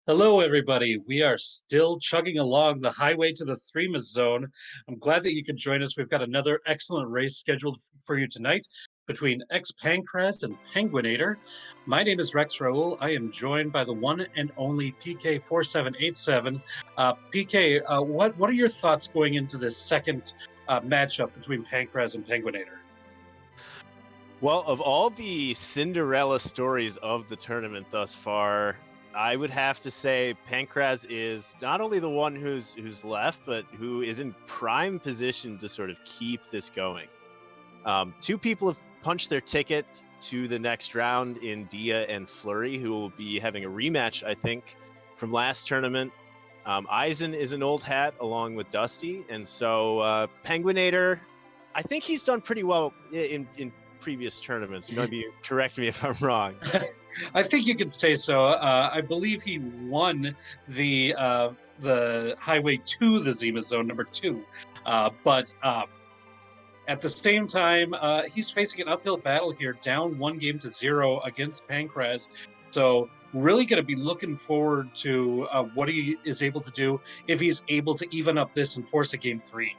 Hello, everybody. We are still chugging along the highway to the Threemus Zone. I'm glad that you could join us. We've got another excellent race scheduled for you tonight between xPankraz and penguin8r. My name is Rex Raoul. I am joined by the one and only PK4787. PK, what are your thoughts going into this second matchup between Pankraz and penguin8r? Well, of all the Cinderella stories of the tournament thus far, I would have to say Pankraz is not only the one who's left, but who is in prime position to sort of keep this going. Two people have punched their ticket to the next round in Dia and Flurry, who will be having a rematch, I think, from last tournament. Eisen is an old hat along with Dusty, and so penguin8r, I think he's done pretty well in previous tournaments. Maybe correct me if I'm wrong. I think you could say so. I believe he won the highway to the Zima Zone number 2, but at the same time, he's facing an uphill battle here, down 1-0 against Pankraz. So really going to be looking forward to what he is able to do if he's able to even up this and force a game 3.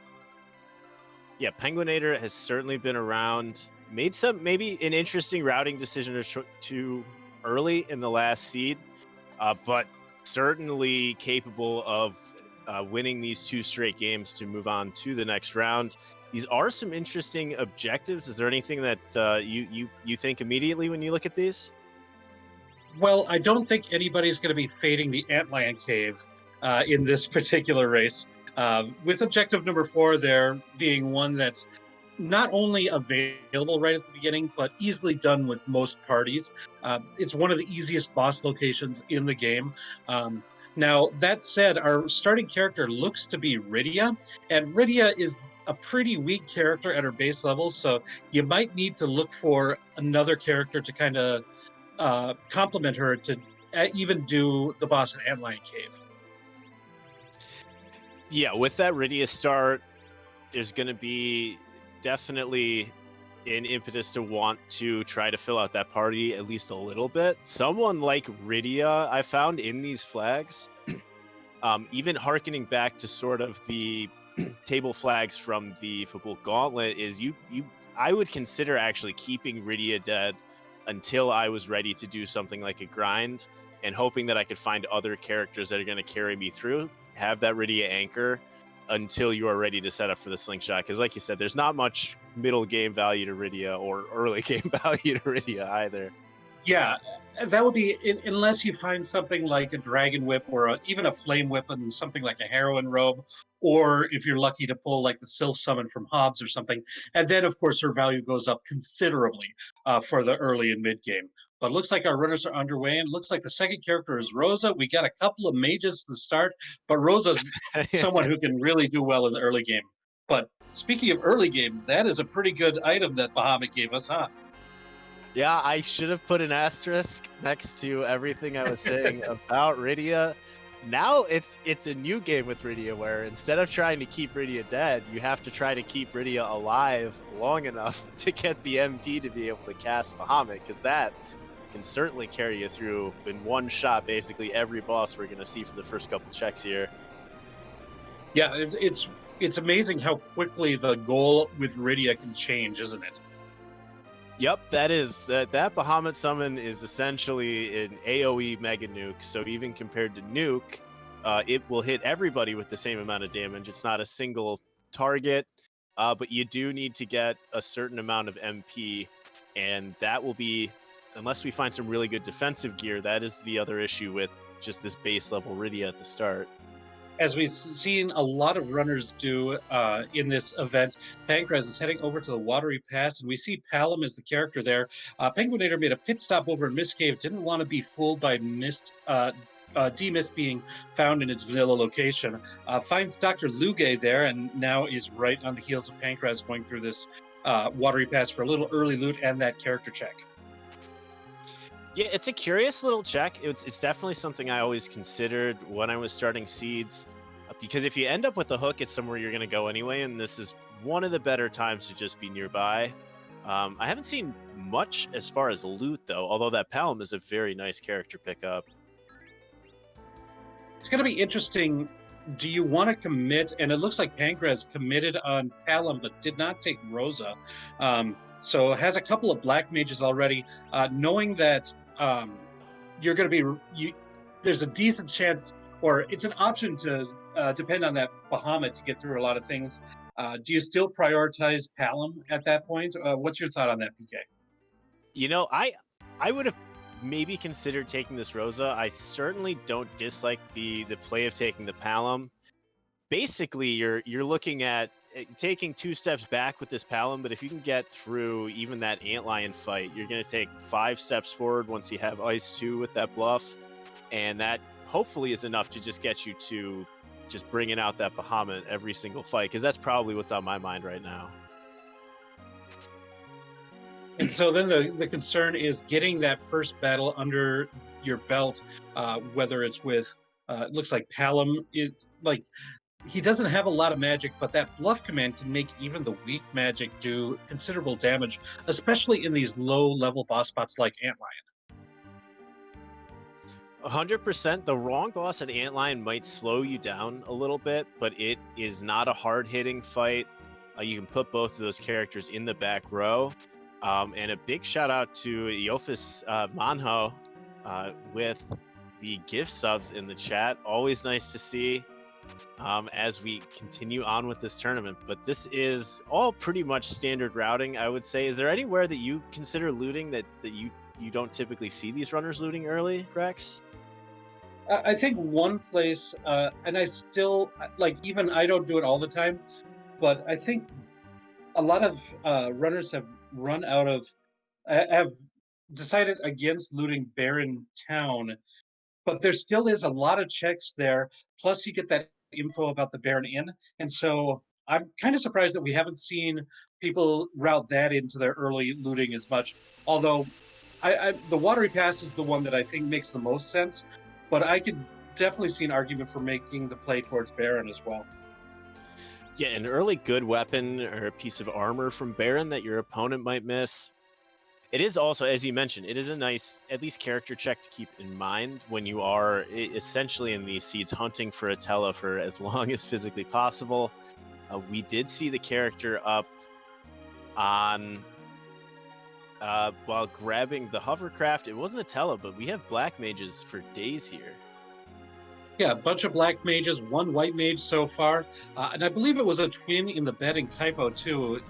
Yeah, penguin8r has certainly been around, made some maybe an interesting routing decision or two early in the last seed, but certainly capable of winning these 2 straight games to move on to the next round. These are some interesting objectives. Is there anything that you think immediately when you look at these? Well, I don't think anybody's going to be fading the Antlion Cave in this particular race. With objective number 4 there being one that's not only available right at the beginning, but easily done with most parties. It's one of the easiest boss locations in the game. Now, that said, our starting character looks to be Rydia, and Rydia is a pretty weak character at her base level, so you might need to look for another character to kind of complement her to even do the boss in Antlion Cave. Yeah, with that Rydia start, there's going to be definitely an impetus to want to try to fill out that party at least a little bit. Someone like Rydia, I found in these flags, even harkening back to sort of the table flags from the football gauntlet, is I would consider actually keeping Rydia dead until I was ready to do something like a grind, and hoping that I could find other characters that are going to carry me through, have that Rydia anchor until you are ready to set up for the slingshot. Because like you said, there's not much middle game value to Rydia or early game value to Rydia either. Yeah, that would be unless you find something like a dragon whip or even a flame whip and something like a heroine robe, or if you're lucky to pull like the sylph summon from Hobbs or something, and then of course her value goes up considerably for the early and mid game. But looks like our runners are underway, and looks like the second character is Rosa. We got a couple of mages to start, but Rosa's someone who can really do well in the early game. But speaking of early game, that is a pretty good item that Bahamut gave us, huh? Yeah, I should have put an asterisk next to everything I was saying about Rydia. Now it's a new game with Rydia where instead of trying to keep Rydia dead, you have to try to keep Rydia alive long enough to get the MP to be able to cast Bahamut, because that can certainly carry you through in one shot basically every boss we're going to see for the first couple checks here. Yeah, it's amazing how quickly the goal with Rydia can change, isn't it? Yep, that is that Bahamut summon is essentially an AoE mega nuke. So even compared to nuke, it will hit everybody with the same amount of damage. It's not a single target, but you do need to get a certain amount of MP, and that will be, unless we find some really good defensive gear, that is the other issue with just this base level Rydia at the start. As we've seen a lot of runners do in this event, Pankraz is heading over to the Watery Pass, and we see Palom as the character there. penguin8r made a pit stop over in Mist Cave, didn't want to be fooled by Mist. D-Mist being found in its vanilla location, finds Dr. Luge there, and now is right on the heels of Pankraz going through this Watery Pass for a little early loot and that character check. Yeah, it's a curious little check. It's definitely something I always considered when I was starting seeds, because if you end up with a hook, it's somewhere you're going to go anyway, and this is one of the better times to just be nearby. I haven't seen much as far as loot, though, although that Palom is a very nice character pickup. It's going to be interesting. Do you want to commit? And it looks like Pankraz committed on Palom, but did not take Rosa. So has a couple of black mages already. Knowing that you're going to be, there's a decent chance, or it's an option to depend on that Bahamut to get through a lot of things. Do you still prioritize Palom at that point? What's your thought on that, PK? I would have maybe considered taking this Rosa. I certainly don't dislike the play of taking the Palom. Basically, you're looking at taking 2 steps back with this Palom, but if you can get through even that Antlion fight, you're going to take 5 steps forward once you have Ice 2 with that bluff, and that hopefully is enough to just get you to just bringing out that Bahamut every single fight, because that's probably what's on my mind right now. And so then the concern is getting that first battle under your belt, whether it's with, it looks like Palom is like, he doesn't have a lot of magic, but that bluff command can make even the weak magic do considerable damage, especially in these low-level boss spots like Antlion. 100%. The wrong boss at Antlion might slow you down a little bit, but it is not a hard-hitting fight. You can put both of those characters in the back row. And a big shout out to Yofis Manho with the gift subs in the chat. Always nice to see as we continue on with this tournament. But this is all pretty much standard routing, I would say. Is there anywhere that you consider looting that you don't typically see these runners looting early, Rex? I think one place, and I still, like, even I don't do it all the time, but I think a lot of runners have decided against looting Baron Town, but there still is a lot of checks there. Plus, you get that info about the Baron Inn, and so I'm kind of surprised that we haven't seen people route that into their early looting as much. Although, the Watery Pass is the one that I think makes the most sense, but I could definitely see an argument for making the play towards Baron as well. Yeah, an early good weapon or a piece of armor from Baron that your opponent might miss. It is also, as you mentioned, it is a nice, at least, character check to keep in mind when you are essentially in these seeds hunting for Atella for as long as physically possible. We did see the character up on while grabbing the hovercraft. It wasn't Atella, but we have black mages for days here. Yeah, a bunch of black mages, 1 white mage so far, and I believe it was a twin in the bed in Kaipo too.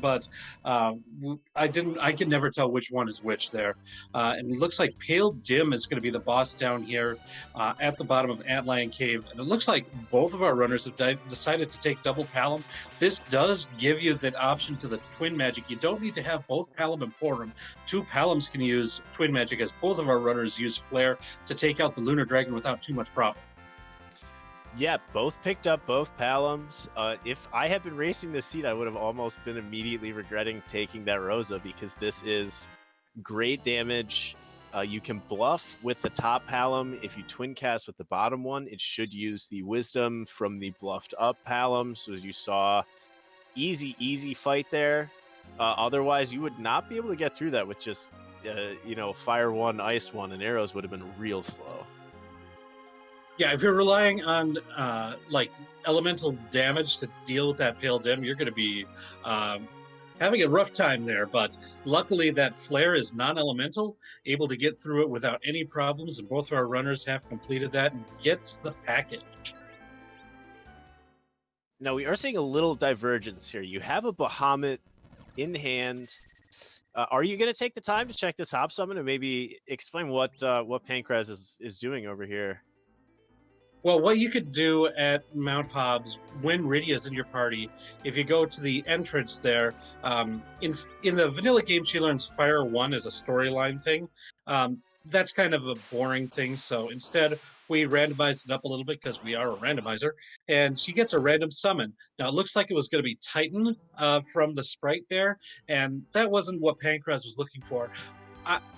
But I can never tell which one is which there. And it looks like Pale Dim is going to be the boss down here at the bottom of Antlion Cave. And it looks like both of our runners have decided to take double Palom. This does give you that option to the twin magic. You don't need to have both Palom and Porum. 2 Paloms can use twin magic, as both of our runners use Flare to take out the Lunar Dragon without too much problem. Yeah, both picked up both Paloms. If I had been racing this seat, I would have almost been immediately regretting taking that Rosa, because this is great damage. You can bluff with the top Palom. If you twin cast with the bottom one, it should use the Wisdom from the bluffed up Palom. So as you saw, easy fight there. Otherwise, you would not be able to get through that with just, Fire 1, Ice 1, and arrows would have been real slow. Yeah, if you're relying on like elemental damage to deal with that Pale Dim, you're going to be having a rough time there. But luckily, that Flare is non-elemental, able to get through it without any problems, and both of our runners have completed that and gets the package. Now, we are seeing a little divergence here. You have a Bahamut in hand. Are you going to take the time to check this Hop Summon and maybe explain what Pankraz is doing over here? Well, what you could do at Mount Hobbs when Rydia is in your party, if you go to the entrance there, in the vanilla game, she learns Fire 1 as a storyline thing. That's kind of a boring thing, so instead we randomized it up a little bit because we are a randomizer, and she gets a random summon. Now, it looks like it was going to be Titan from the sprite there, and that wasn't what Pankraz was looking for.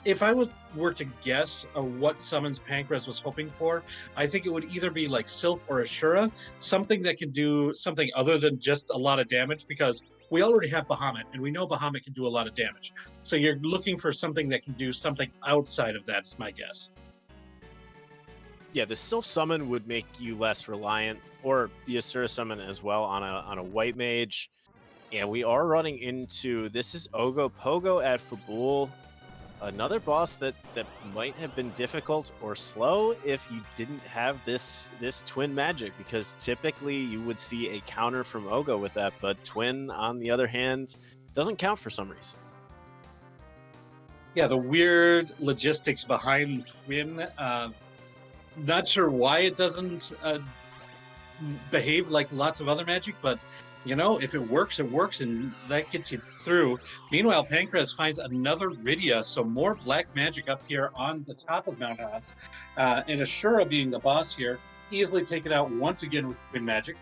If I were to guess what summons Pankraz was hoping for, I think it would either be like Silk or Ashura, something that can do something other than just a lot of damage, because we already have Bahamut, and we know Bahamut can do a lot of damage. So you're looking for something that can do something outside of that, is my guess. yeah, the Sylph Summon would make you less reliant, or the Asura Summon as well, on a white mage. And we are running into, this is Ogopogo at Fabul, another boss that might have been difficult or slow if you didn't have this twin magic, because typically you would see a counter from Ogo with that, but twin, on the other hand, doesn't count for some reason. Yeah, the weird logistics behind twin. Not sure why it doesn't behave like lots of other magic, but if it works, it works, and that gets you through. Meanwhile, Pankraz finds another Rydia, so more black magic up here on the top of Mount Hobbs. And Ashura, being the boss here, easily taken out once again with twin magic,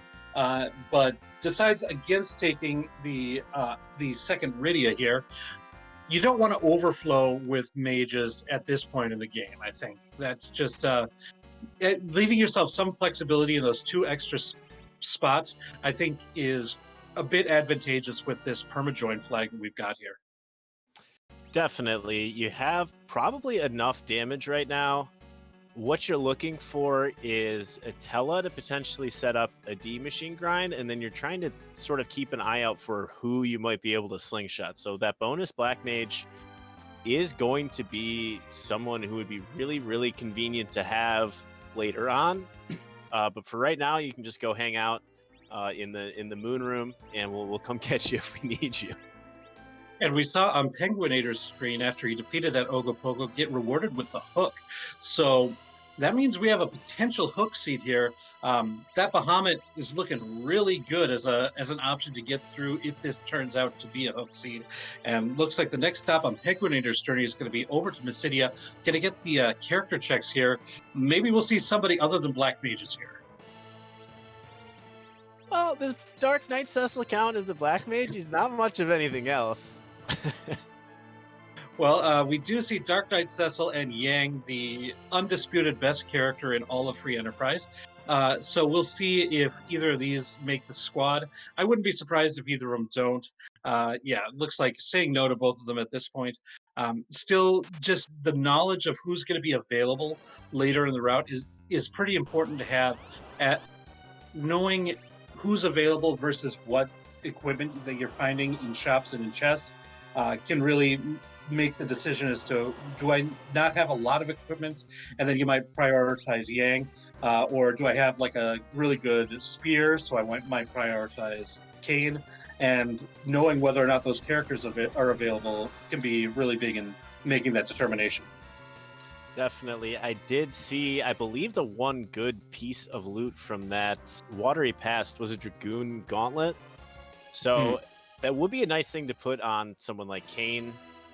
but decides against taking the second Rydia here. You don't want to overflow with mages at this point in the game. I think that's just leaving yourself some flexibility in those two extra spots, I think, is a bit advantageous with this permajoin flag that we've got here. Definitely. You have probably enough damage right now. What you're looking for is a Tella to potentially set up a D machine grind, and then you're trying to sort of keep an eye out for who you might be able to slingshot. So that bonus black mage is going to be someone who would be really, really convenient to have later on. But for right now, you can just go hang out in the moon room, and we'll come catch you if we need you. And we saw on penguin8r's screen, after he defeated that Ogopogo, get rewarded with the hook. So that means we have a potential hook seat here. That Bahamut is looking really good as an option to get through if this turns out to be a hook seat. And looks like the next stop on penguin8r's journey is going to be over to Mysidia. Going to get the character checks here. Maybe we'll see somebody other than Black Mages here. Well, this Dark Knight Cecil count as a black mage? He's not much of anything else. Well, we do see Dark Knight Cecil and Yang, the undisputed best character in all of Free Enterprise. So we'll see if either of these make the squad. I wouldn't be surprised if either of them don't. Yeah, it looks like saying no to both of them at this point. Still, just the knowledge of who's going to be available later in the route is pretty important to have. At knowing who's available versus what equipment that you're finding in shops and in chests can really make the decision as to, do I not have a lot of equipment, and then you might prioritize Yang, or do I have like a really good spear, so I might prioritize Kane. And knowing whether or not those characters are available can be really big in making that determination. Definitely. I did see, I believe the one good piece of loot from that Watery Past was a Dragoon Gauntlet. So that would be a nice thing to put on someone like Kane.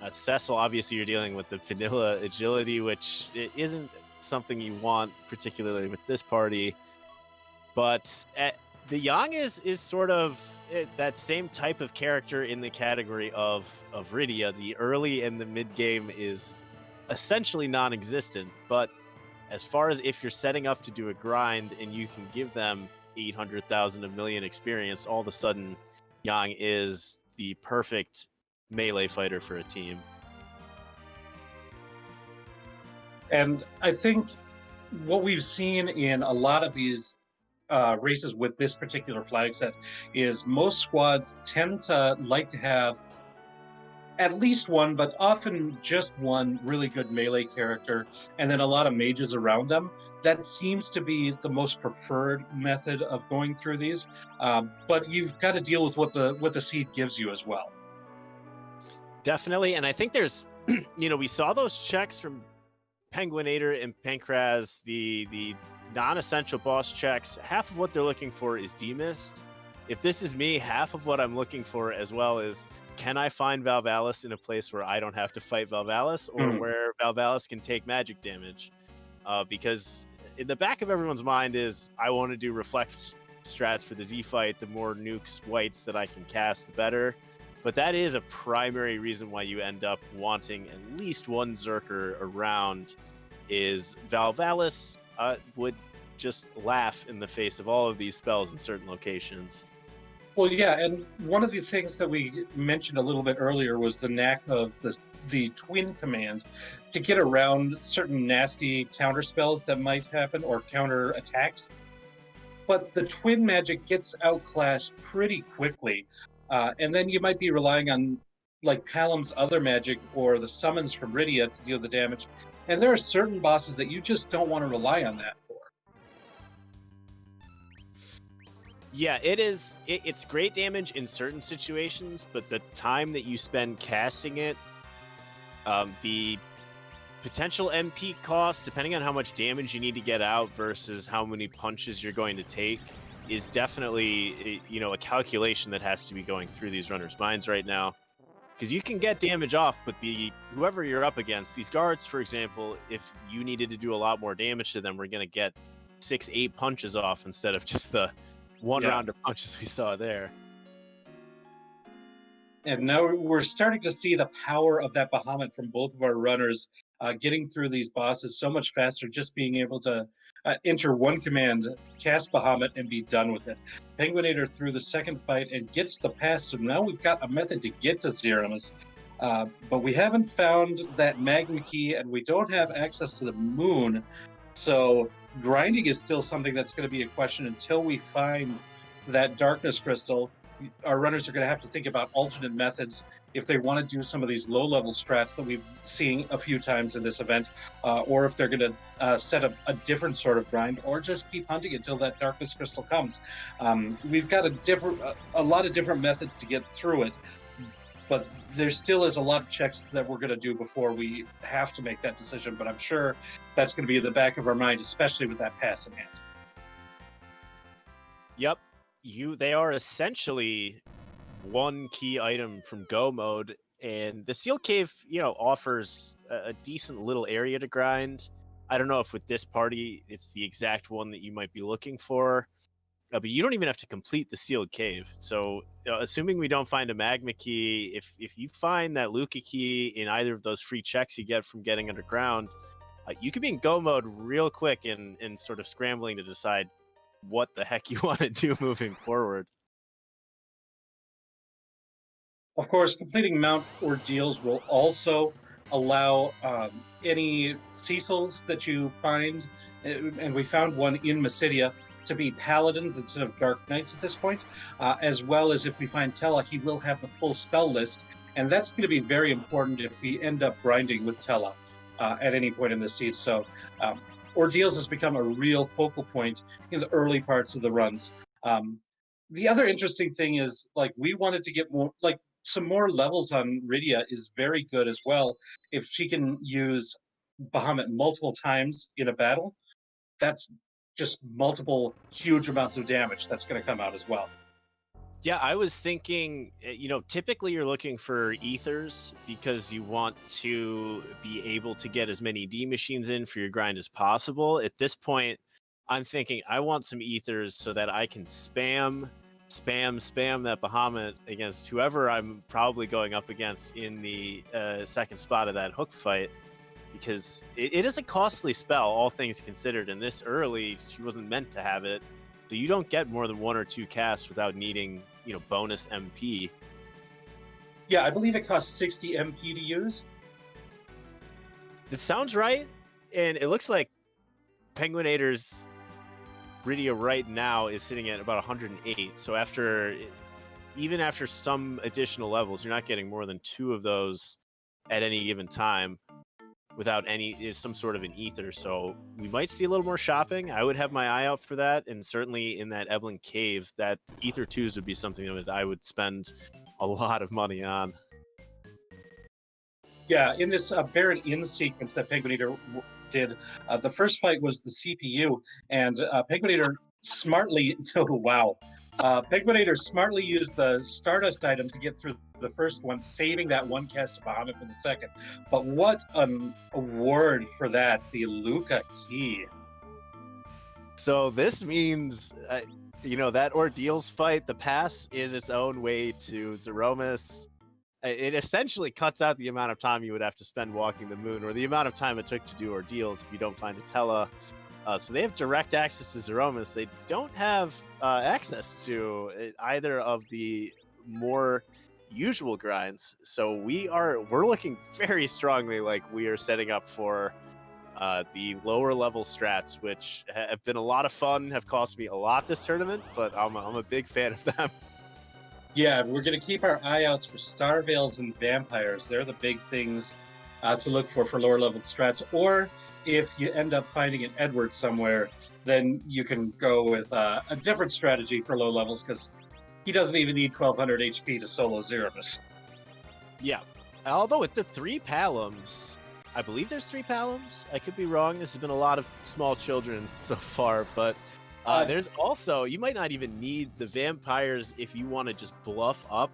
Cecil, obviously you're dealing with the vanilla agility, which isn't something you want, particularly with this party. But the Yang is sort of that same type of character in the category of Rydia. The early and the mid game is essentially non-existent, but as far as if you're setting up to do a grind and you can give them 800,000 a million experience, all of a sudden Yang is the perfect melee fighter for a team. And I think what we've seen in a lot of these races with this particular flag set is most squads tend to like to have at least one, but often just one really good melee character, and then a lot of mages around them. That seems to be the most preferred method of going through these, but you've got to deal with what the seed gives you as well. Definitely, and I think there's, we saw those checks from penguin8r and Pankraz, the non-essential boss checks. Half of what they're looking for is demist. If this is me, half of what I'm looking for as well is, can I find Valvalis in a place where I don't have to fight Valvalis, or where Valvalis can take magic damage? Because in the back of everyone's mind is, I want to do reflect strats for the Z fight. The more nukes whites that I can cast, the better. But that is a primary reason why you end up wanting at least one Zerker around, is Valvalis would just laugh in the face of all of these spells in certain locations. Well, yeah, and one of the things that we mentioned a little bit earlier was the knack of the twin command to get around certain nasty counter spells that might happen or counter attacks. But the twin magic gets outclassed pretty quickly. And then you might be relying on like Palom's other magic or the summons from Rydia to deal the damage. And there are certain bosses that you just don't want to rely on that for. Yeah, it's great damage in certain situations, but the time that you spend casting it, the potential MP cost, depending on how much damage you need to get out versus how many punches you're going to take, is definitely a calculation that has to be going through these runners' minds right now. Because you can get damage off, but whoever you're up against, these guards, for example, if you needed to do a lot more damage to them, we're going to get 6-8 punches off instead of just the one round of punches we saw there. And now we're starting to see the power of that Bahamut from both of our runners, getting through these bosses so much faster, just being able to enter one command, cast Bahamut, and be done with it. penguin8r through the second fight and gets the pass, so now we've got a method to get to Threemus. But we haven't found that magma key, and we don't have access to the moon, so grinding is still something that's going to be a question until we find that darkness crystal. Our runners are going to have to think about alternate methods if they want to do some of these low-level strats that we've seen a few times in this event, or if they're going to set up a different sort of grind, or just keep hunting until that darkness crystal comes. We've got a lot of different methods to get through it, but there still is a lot of checks that we're going to do before we have to make that decision. But I'm sure that's going to be in the back of our mind, especially with that pass in hand. Yep. They are essentially one key item from Go mode, and the Seal Cave, offers a decent little area to grind. I don't know if with this party it's the exact one that you might be looking for, but you don't even have to complete the Sealed Cave. So, assuming we don't find a Magma Key, if you find that Luca Key in either of those free checks you get from getting underground, you could be in Go mode real quick and sort of scrambling to decide what the heck you want to do moving forward. Of course, completing Mount Ordeals will also allow any Cecils that you find, and we found one in Mysidia, to be Paladins instead of Dark Knights at this point, as well as if we find Tella, he will have the full spell list, and that's going to be very important if we end up grinding with Tella at any point in the siege. So Ordeals has become a real focal point in the early parts of the runs. The other interesting thing is, we wanted to get more, some more levels on Rydia is very good as well. If she can use Bahamut multiple times in a battle, that's just multiple huge amounts of damage that's going to come out as well. Yeah, I was thinking, typically you're looking for ethers because you want to be able to get as many D machines in for your grind as possible. At this point, I'm thinking I want some ethers so that I can spam that Bahamut against whoever I'm probably going up against in the second spot of that hook fight, because it is a costly spell, all things considered, and this early she wasn't meant to have it, so you don't get more than 1 or 2 casts without needing bonus MP. Yeah, I believe it costs 60 MP to use. This sounds right, and it looks like penguin8r's Rydia right now is sitting at about 108. So even after some additional levels, you're not getting more than 2 of those at any given time without some sort of an ether. So we might see a little more shopping. I would have my eye out for that, and certainly in that Eblin Cave, that ether 2s would be something that I would spend a lot of money on. Yeah, in this Baron In sequence that penguin8r did, the first fight was the CPU, and penguin8r smartly, penguin8r smartly used the Stardust item to get through the first one, saving that one cast to Bahamut for the second. But what an award for that, the Luca Key. So this means, that Ordeals fight, the pass is its own way to Zeromus. It essentially cuts out the amount of time you would have to spend walking the moon, or the amount of time it took to do Ordeals if you don't find a Tella. So they have direct access to Zeromus. They don't have access to either of the more usual grinds. So we're looking very strongly like we are setting up for the lower level strats, which have been a lot of fun, have cost me a lot this tournament, but I'm a big fan of them. Yeah, we're going to keep our eye outs for Star Veils and Vampires. They're the big things to look for lower level strats. Or if you end up finding an Edward somewhere, then you can go with a different strategy for low levels because he doesn't even need 1200 HP to solo Zerimus. Yeah. Although with the 3 Palums, I believe there's 3 Palums. I could be wrong. This has been a lot of small children so far, but there's also, you might not even need the Vampires if you want to just bluff up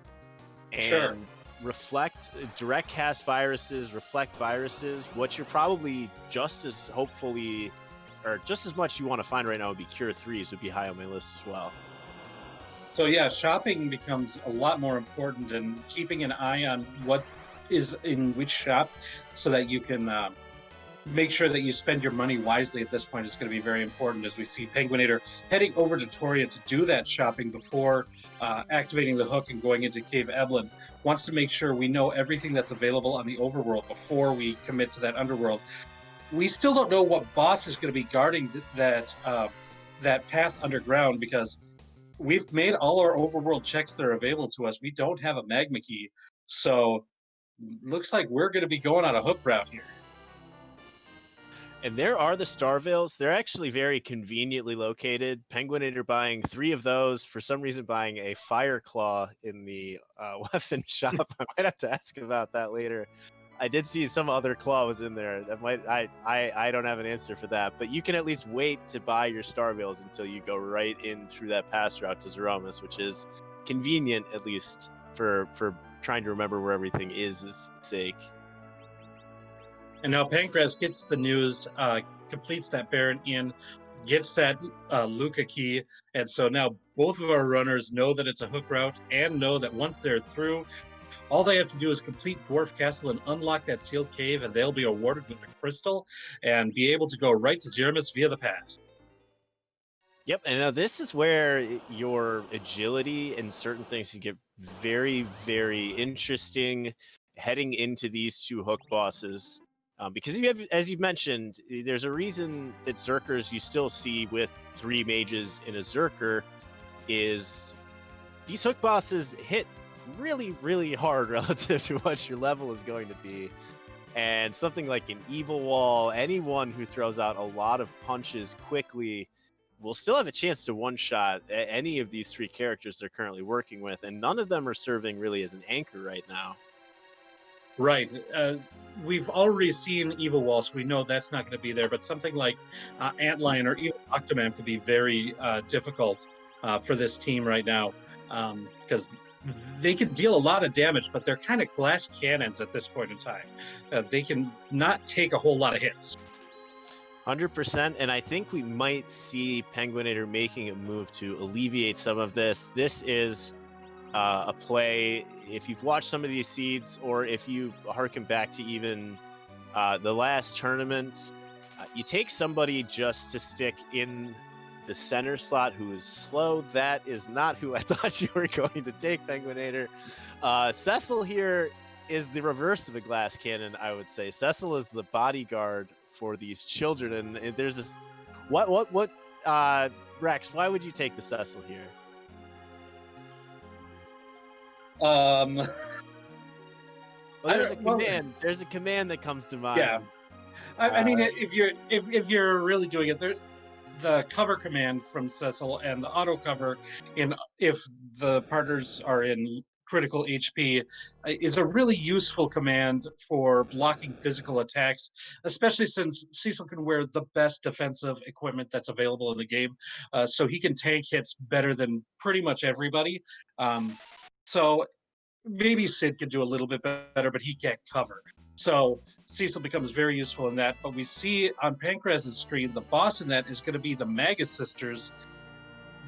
and reflect, direct cast viruses, reflect viruses. What you're probably just as hopefully, or just as much you want to find right now would be Cure 3s would be high on my list as well. So yeah, shopping becomes a lot more important, and keeping an eye on what is in which shop so that you can make sure that you spend your money wisely at this point is going to be very important, as we see penguin8r heading over to Toria to do that shopping before activating the hook and going into Cave Evelyn. Wants to make sure we know everything that's available on the overworld before we commit to that underworld. We still don't know what boss is going to be guarding that path underground, because we've made all our overworld checks that are available to us. We don't have a magma key, so looks like we're going to be going on a hook route here. And there are the Star Veils. They're actually very conveniently located. penguin8r buying 3 of those. For some reason, buying a Fire Claw in the weapon shop. I might have to ask about that later. I did see some other claw was in there. That might I don't have an answer for that, but you can at least wait to buy your Star Veils until you go right in through that pass route to Zeromus, which is convenient, at least for trying to remember where everything is sake. And now PankRaz gets the news, completes that Baron in, gets that Luca key, and so now both of our runners know that it's a hook route and know that once they're through, all they have to do is complete Dwarf Castle and unlock that sealed cave, and they'll be awarded with the crystal and be able to go right to Zerimus via the pass. Yep, and now this is where your agility and certain things can get very, very interesting heading into these 2 hook bosses. Because you have, as you mentioned, there's a reason that Zerkers you still see with 3 mages in a Zerker is these hook bosses hit really, really hard relative to what your level is going to be. And something like an Evil Wall, anyone who throws out a lot of punches quickly will still have a chance to one-shot any of these 3 characters they're currently working with, and none of them are serving really as an anchor right now. Right. We've already seen Evil Wall, so we know that's not going to be there, but something like Antlion or even Octomam could be very difficult for this team right now, because they can deal a lot of damage, but they're kind of glass cannons at this point in time. They can not take a whole lot of hits. 100%, and I think we might see penguin8r making a move to alleviate some of this. This is a play, if you've watched some of these seeds, or if you harken back to even the last tournament, you take somebody just to stick in the center slot who is slow. That is not who I thought you were going to take, penguin8r. Cecil here is the reverse of a glass cannon, I would say. Cecil is the bodyguard for these children, and there's this Rex, why would you take the Cecil here? Well, there's a command. There's a command that comes to mind. Yeah, I mean, if you're really doing it, the cover command from Cecil and the auto cover if the partners are in critical HP is a really useful command for blocking physical attacks, especially since Cecil can wear the best defensive equipment that's available in the game, so he can tank hits better than pretty much everybody. So maybe Sid could do a little bit better, but he can't cover. So Cecil becomes very useful in that. But we see on PankRaz's screen, the boss in that is going to be the Magus Sisters.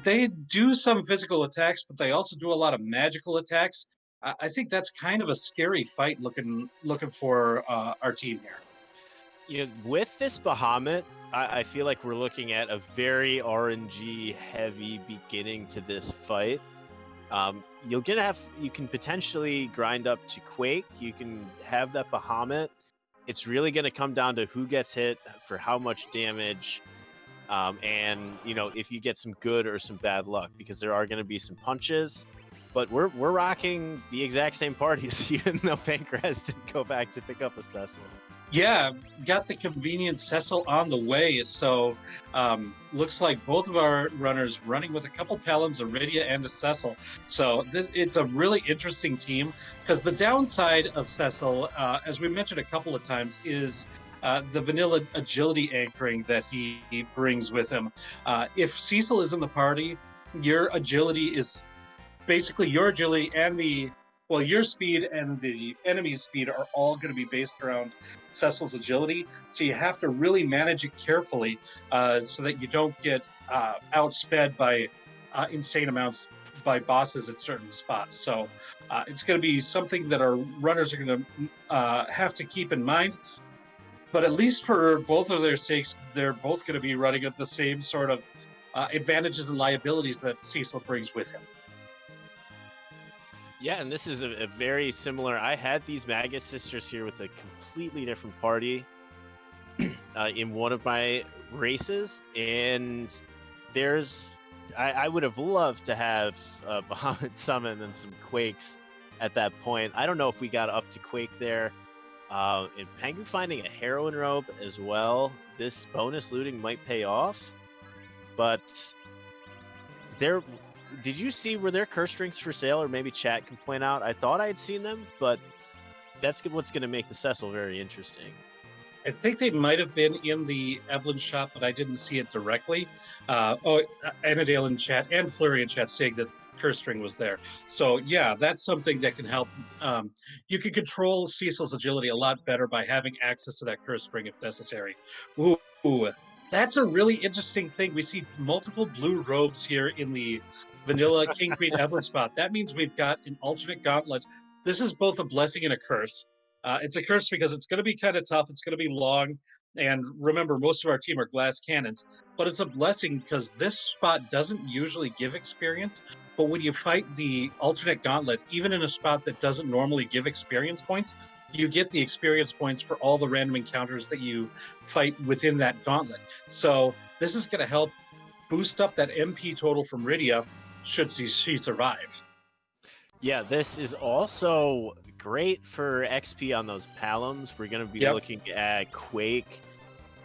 They do some physical attacks, but they also do a lot of magical attacks. I think that's kind of a scary fight looking for our team here. You know, with this Bahamut, I feel like we're looking at a very RNG heavy beginning to this fight. You can potentially grind up to Quake. You can have that Bahamut. It's really going to come down to who gets hit for how much damage, and if you get some good or some bad luck, because there are going to be some punches. But we're rocking the exact same parties, even though PFF4FE didn't go back to pick up a Cecil. Yeah, got the convenient Cecil on the way. So looks like both of our runners running with a couple Pelhams, a Rydia, and a Cecil. So it's a really interesting team, because the downside of Cecil, as we mentioned a couple of times, is the vanilla agility anchoring that he brings with him. If Cecil is in the party, your agility is basically your agility and your speed and the enemy's speed are all going to be based around Cecil's agility. So you have to really manage it carefully so that you don't get outsped by insane amounts by bosses at certain spots. So it's going to be something that our runners are going to have to keep in mind. But at least for both of their sakes, they're both going to be running at the same sort of advantages and liabilities that Cecil brings with him. Yeah, and this is a very similar. I had these Magus sisters here with a completely different party in one of my races, and I would have loved to have Bahamut summon and some Quakes at that point. I don't know if we got up to Quake there. And Pengu finding a heroine robe as well. This bonus looting might pay off, but did you see, were there curse drinks for sale, or maybe chat can point out? I thought I had seen them, but that's what's going to make the Cecil very interesting. I think they might have been in the Evelyn shop, but I didn't see it directly. Annadale in chat and Flurry in chat saying that curse string was there. So yeah, that's something that can help. You can control Cecil's agility a lot better by having access to that curse string if necessary. Ooh, that's a really interesting thing. We see multiple blue robes here in the vanilla King Queen Evelyn spot. That means we've got an alternate gauntlet. This is both a blessing and a curse. It's a curse because it's going to be kind of tough. It's going to be long. And remember, most of our team are glass cannons. But it's a blessing because this spot doesn't usually give experience. But when you fight the alternate gauntlet, even in a spot that doesn't normally give experience points, you get the experience points for all the random encounters that you fight within that gauntlet. So this is going to help boost up that MP total from Rydia should she survive. Yeah, this is also great for XP on those Palums. We're going to be looking at Quake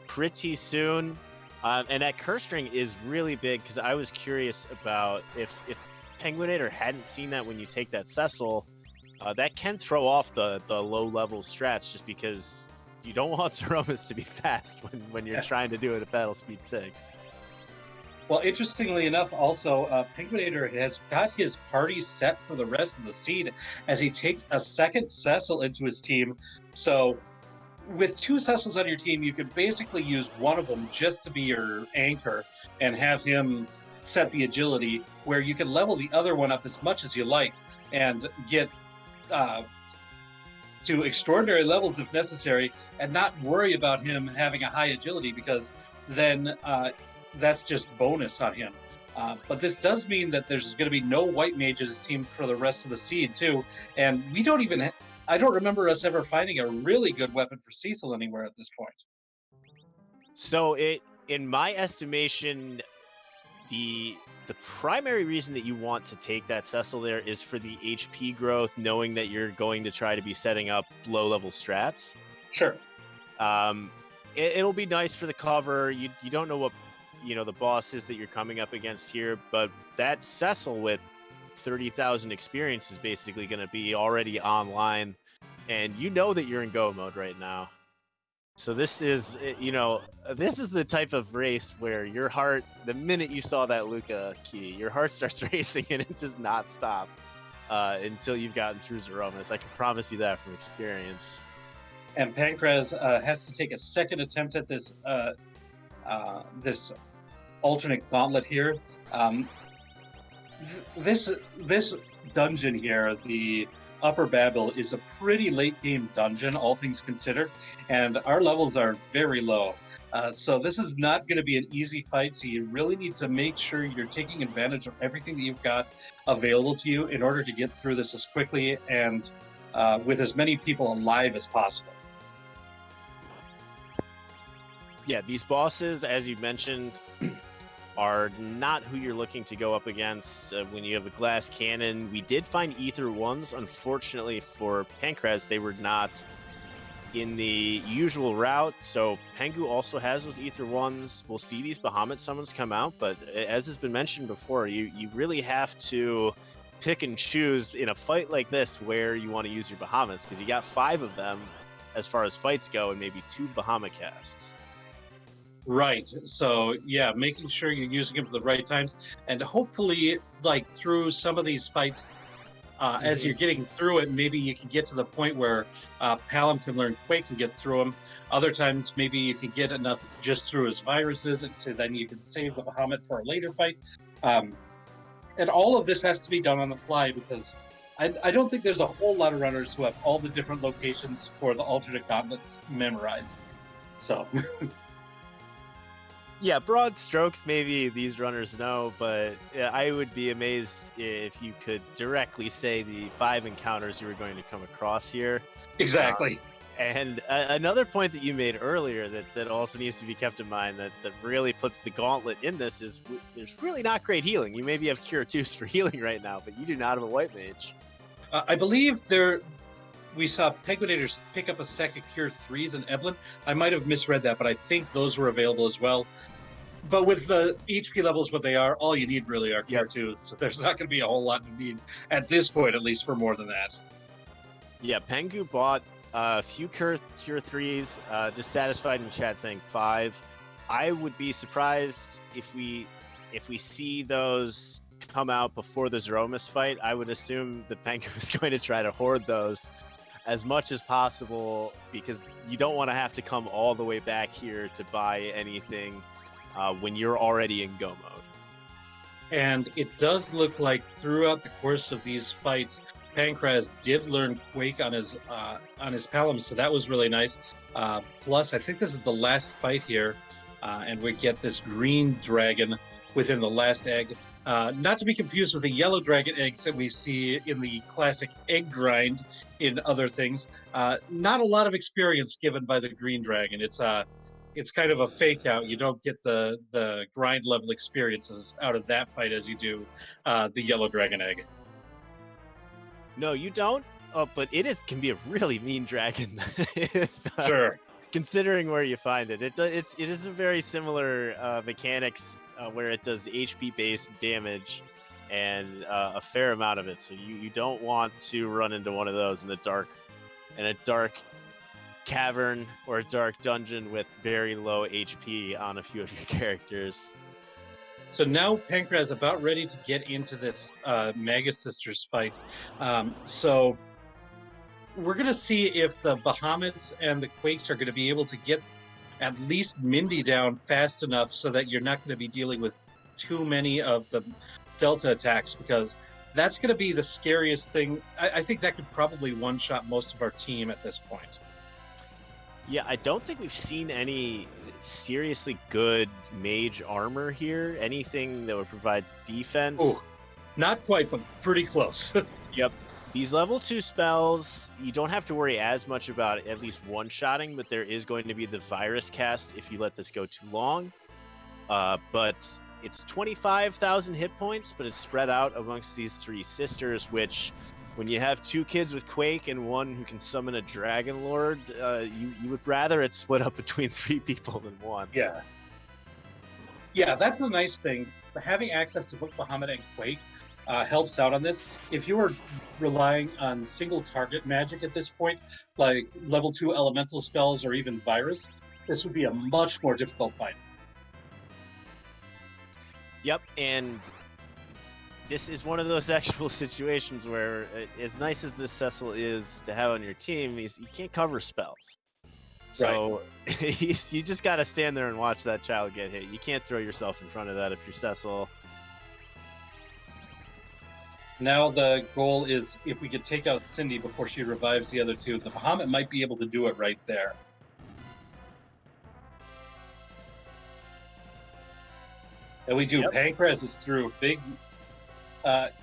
pretty soon. And that curse string is really big, because I was curious about if penguin8r hadn't seen that when you take that Cecil, that can throw off the low-level strats, just because you don't want Threemus to be fast when you're trying to do it at battle speed 6. Well, interestingly enough, also, penguin8r has got his party set for the rest of the seed as he takes a second Cecil into his team. So with two Cecils on your team, you could basically use one of them just to be your anchor and have him set the agility, where you can level the other one up as much as you like and get to extraordinary levels if necessary, and not worry about him having a high agility, because then that's just bonus on him. But this does mean that there's going to be no white mages team for the rest of the seed too, and we don't even. I don't remember us ever finding a really good weapon for Cecil anywhere at this point. So in my estimation, the primary reason that you want to take that Cecil there is for the HP growth, knowing that you're going to try to be setting up low-level strats. Sure. It'll be nice for the cover. You don't know what the bosses that you're coming up against here, but that Cecil with 30,000 experience is basically going to be already online, and you know that you're in go mode right now. So this is the type of race where your heart, the minute you saw that Luca key, your heart starts racing and it does not stop until you've gotten through Zeromus. I can promise you that from experience. And PFF4FE has to take a second attempt at this this alternate gauntlet here. This dungeon here, the Upper Babel is a pretty late game dungeon, all things considered, and our levels are very low. So this is not going to be an easy fight. So you really need to make sure you're taking advantage of everything that you've got available to you in order to get through this as quickly and with as many people alive as possible. Yeah, these bosses, as you mentioned, are not who you're looking to go up against when you have a glass cannon. We did find ether ones. Unfortunately for Pankraz, they were not in the usual route. So Pengu also has those ether ones. We'll see these Bahamut summons come out, but as has been mentioned before, you really have to pick and choose in a fight like this where you want to use your Bahamuts, because you got 5 of them as far as fights go and maybe 2 Bahamut casts. Right. So yeah, making sure you're using them at the right times, and hopefully, like through some of these fights, as you're getting through it, maybe you can get to the point where Palom can learn Quake and get through them. Other times, maybe you can get enough just through his viruses, and so then you can save the Bahamut for a later fight. And all of this has to be done on the fly because I don't think there's a whole lot of runners who have all the different locations for the alternate gauntlets memorized. So. Yeah, broad strokes, maybe these runners know, but I would be amazed if you could directly say the 5 encounters you were going to come across here. Exactly. And another point that you made earlier that also needs to be kept in mind that really puts the gauntlet in this is there's really not great healing. You maybe have Cure 2s for healing right now, but you do not have a White Mage. I believe we saw penguin8r pick up a stack of Cure 3s in Evelyn. I might have misread that, but I think those were available as well. But with the HP levels what they are, all you need really are Cure 2s. So there's not going to be a whole lot to need at this point, at least for more than that. Yeah, Pengu bought a few Cure 3s, dissatisfied in chat saying 5. I would be surprised if we see those come out before the Zeromus fight. I would assume that Pengu is going to try to hoard those as much as possible because you don't want to have to come all the way back here to buy anything when you're already in go mode. And it does look like throughout the course of these fights, Pankraz did learn Quake on his Palom, so that was really nice. Plus, I think this is the last fight here, and we get this green dragon within the last egg. Not to be confused with the yellow dragon eggs that we see in the classic egg grind in other things. Not a lot of experience given by the green dragon. It's kind of a fake out. You don't get the grind level experiences out of that fight as you do the yellow dragon egg. No, you don't. But it can be a really mean dragon. Sure. Considering where you find it, it is a very similar mechanics where it does HP based damage and a fair amount of it. So you don't want to run into one of those in a dark cavern or a dark dungeon with very low HP on a few of your characters. So now Pankraz is about ready to get into this Magus Sisters fight. So we're going to see if the Bahamuts and the Quakes are going to be able to get at least Mindy down fast enough so that you're not going to be dealing with too many of the Delta attacks, because that's going to be the scariest thing. I think that could probably one-shot most of our team at this point. Yeah, I don't think we've seen any seriously good mage armor here. Anything that would provide defense. Ooh, not quite, but pretty close. Yep. These level 2 spells, you don't have to worry as much about at least one-shotting, but there is going to be the virus cast if you let this go too long. But it's 25,000 hit points, but it's spread out amongst these 3 sisters, which when you have 2 kids with Quake and 1 who can summon a Dragon Lord, you would rather it split up between 3 people than 1. Yeah. Yeah, that's the nice thing. Having access to both Bahamut and Quake helps out on this. If you were relying on single target magic at this point, like level 2 elemental spells or even virus, this would be a much more difficult fight. Yep, and this is one of those actual situations where, as nice as this Cecil is to have on your team, he can't cover spells. So right. You just got to stand there and watch that child get hit. You can't throw yourself in front of that if you're Cecil. Now the goal is if we could take out Cindy before she revives the other two, the Bahamut might be able to do it right there. And we do. Yep. Pankraz is through. Big, got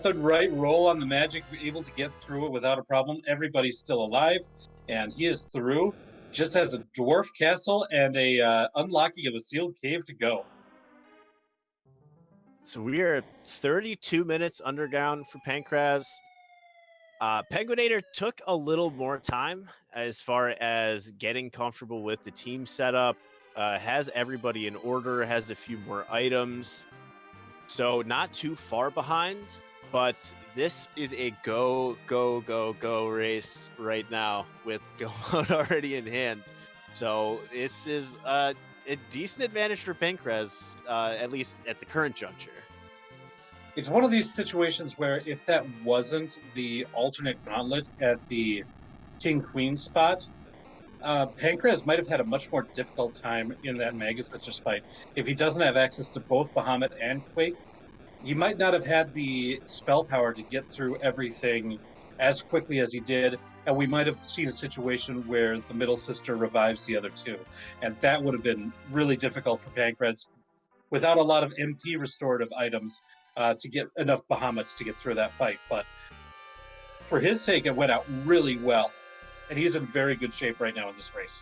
the right roll on the magic, able to get through it without a problem. Everybody's still alive, and he is through. Just has a dwarf castle and a unlocking of a sealed cave to go. So we are 32 minutes underground for Pankraz. Penguin8r took a little more time as far as getting comfortable with the team setup. Has everybody in order, has a few more items. So not too far behind, but this is a go race right now with Go Mode already in hand. So this is a decent advantage for Pankraz, at least at the current juncture. It's one of these situations where if that wasn't the alternate gauntlet at the King Queen spot, Pankraz might have had a much more difficult time in that Mega Sisters fight. If he doesn't have access to both Bahamut and Quake, he might not have had the spell power to get through everything as quickly as he did, and we might have seen a situation where the middle sister revives the other two, and that would have been really difficult for Pankraz without a lot of MP restorative items to get enough Bahamuts to get through that fight. But for his sake, it went out really well, and he's in very good shape right now in this race.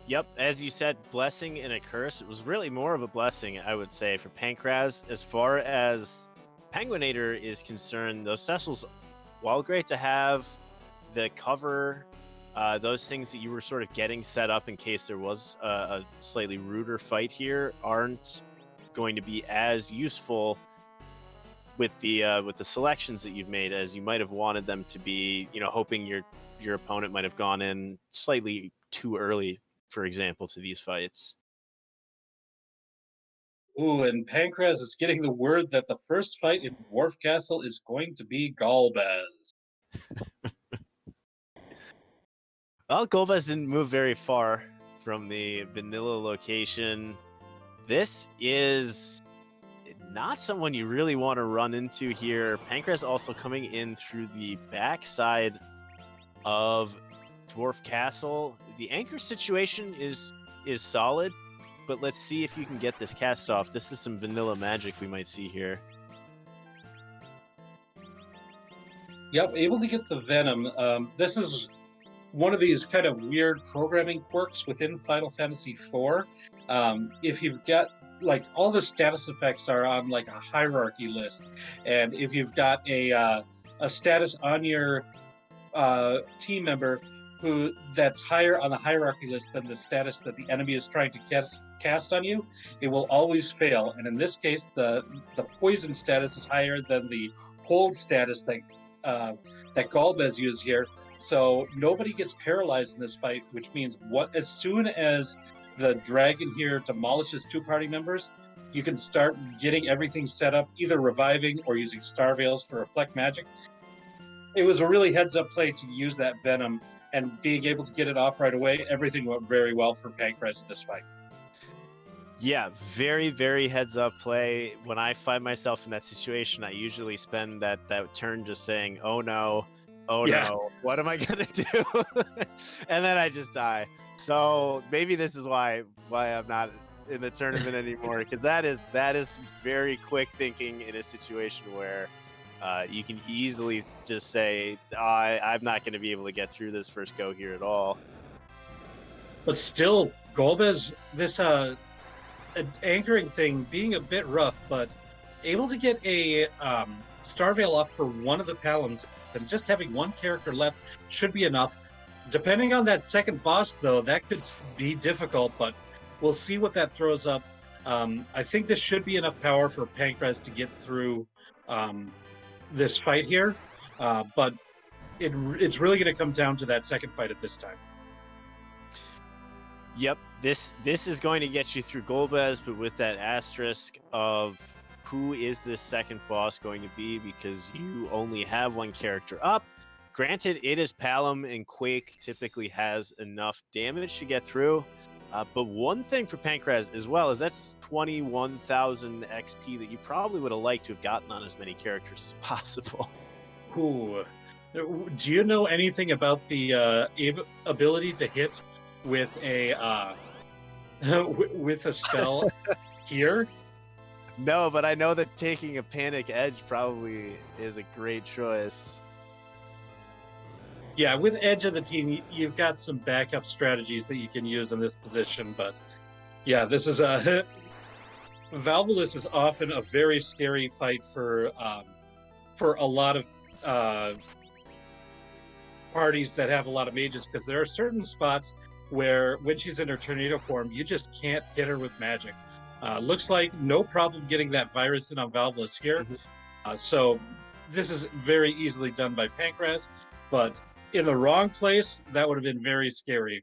Yep, as you said, blessing and a curse. It was really more of a blessing, I would say, for Pankraz. As far as Penguin8r is concerned, those Cecils, while great to have, the cover, those things that you were sort of getting set up in case there was a slightly ruder fight here, aren't going to be as useful with the selections that you've made as you might have wanted them to be. You know, hoping your opponent might have gone in slightly too early, for example, to these fights. Ooh, and Pankraz is getting the word that the first fight in Dwarf Castle is going to be Galbaz. Well, Golbez didn't move very far from the vanilla location. This is not someone you really want to run into here. Pankraz also coming in through the backside of Dwarf Castle. The anchor situation is solid, but let's see if you can get this cast off. This is some vanilla magic we might see here. Yep, able to get the Venom. This is one of these kind of weird programming quirks within Final Fantasy IV. If you've got like all the status effects are on like a hierarchy list, and if you've got a status on your team member who that's higher on the hierarchy list than the status that the enemy is trying to cast on you, it will always fail. And in this case, the poison status is higher than the hold status that Galbez used here. So nobody gets paralyzed in this fight, which means as soon as the dragon here demolishes two party members, you can start getting everything set up, either reviving or using star veils for reflect magic. It was a really heads-up play to use that Venom, and being able to get it off right away, everything went very well for Pankraz in this fight. Yeah, very, very heads-up play. When I find myself in that situation, I usually spend that turn just saying, oh no, no, what am I going to do? And then I just die. So maybe this is why I'm not in the tournament anymore, because that is very quick thinking in a situation where you can easily just say, I'm not going to be able to get through this first go here at all. But still, Galbez, this anchoring thing being a bit rough, but able to get a star veil off for one of the Palums, and just having one character left should be enough. Depending on that second boss, though, that could be difficult, but we'll see what that throws up. I think this should be enough power for Pankraz to get through this fight here, but it's really going to come down to that second fight at this time. Yep, this is going to get you through Golbez, but with that asterisk of who is this second boss going to be, because you only have one character up. Granted, it is Palom, and Quake typically has enough damage to get through, But one thing for Pankraz as well is that's 21,000 XP that you probably would have liked to have gotten on as many characters as possible. Ooh. Do you know anything about the ability to hit with a with a spell here? No, but I know that taking a Panic Edge probably is a great choice. Yeah, with Edge of the team, you've got some backup strategies that you can use in this position, but yeah, this is a Valvolus is often a very scary fight for a lot of parties that have a lot of mages, because there are certain spots where when she's in her tornado form, you just can't hit her with magic. Looks like no problem getting that virus in on Valvolus here. So this is very easily done by Pankraz, but in the wrong place, that would have been very scary.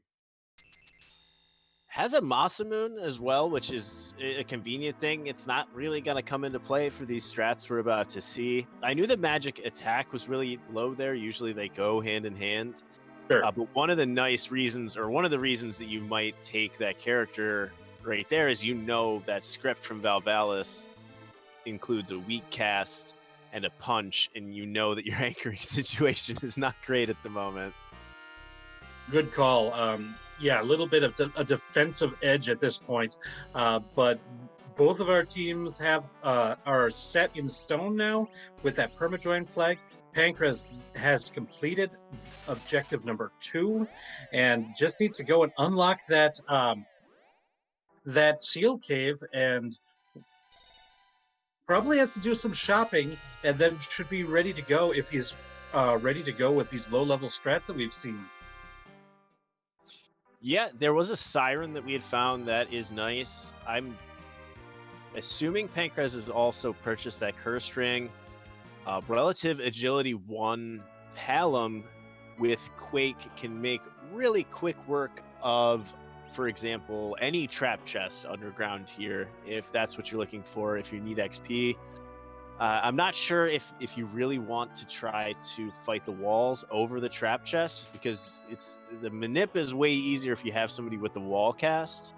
Has a Masamune as well, which is a convenient thing. It's not really going to come into play for these strats we're about to see. I knew the magic attack was really low there. Usually they go hand in hand. Sure. But one of the nice reasons, or one of the reasons that you might take that character right there is that script from Valvallis includes a weak cast and a punch, and you know that your anchoring situation is not great at the moment. Good call. Yeah, a little bit of a defensive edge at this point, but both of our teams are set in stone now with that permajoin flag. Pankraz has completed objective number 2 and just needs to go and unlock that seal cave, and probably has to do some shopping, and then should be ready to go if he's ready to go with these low-level strats that we've seen. Yeah, there was a siren that we had found that is nice. I'm assuming Pankraz has also purchased that curse ring. Relative agility 1 Palom with Quake can make really quick work of, for example, any trap chest underground here, if that's what you're looking for, if you need XP. I'm not sure if you really want to try to fight the walls over the trap chest, because the manip is way easier if you have somebody with the wall cast.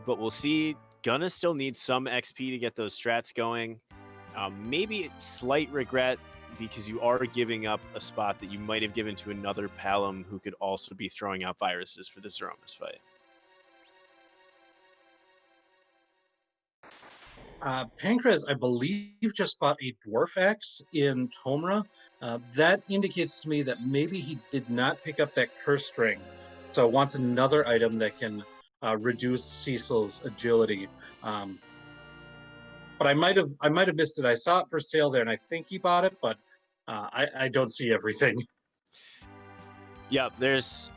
But we'll see. Gonna still need some XP to get those strats going. Maybe slight regret because you are giving up a spot that you might have given to another Palom who could also be throwing out viruses for the Zeromus fight. Pankraz, I believe, just bought a Dwarf Axe in Tomra. That indicates to me that maybe he did not pick up that curse string, so wants another item that can reduce Cecil's agility. But I might have missed it. I saw it for sale there, and I think he bought it, but I don't see everything. Yeah, there's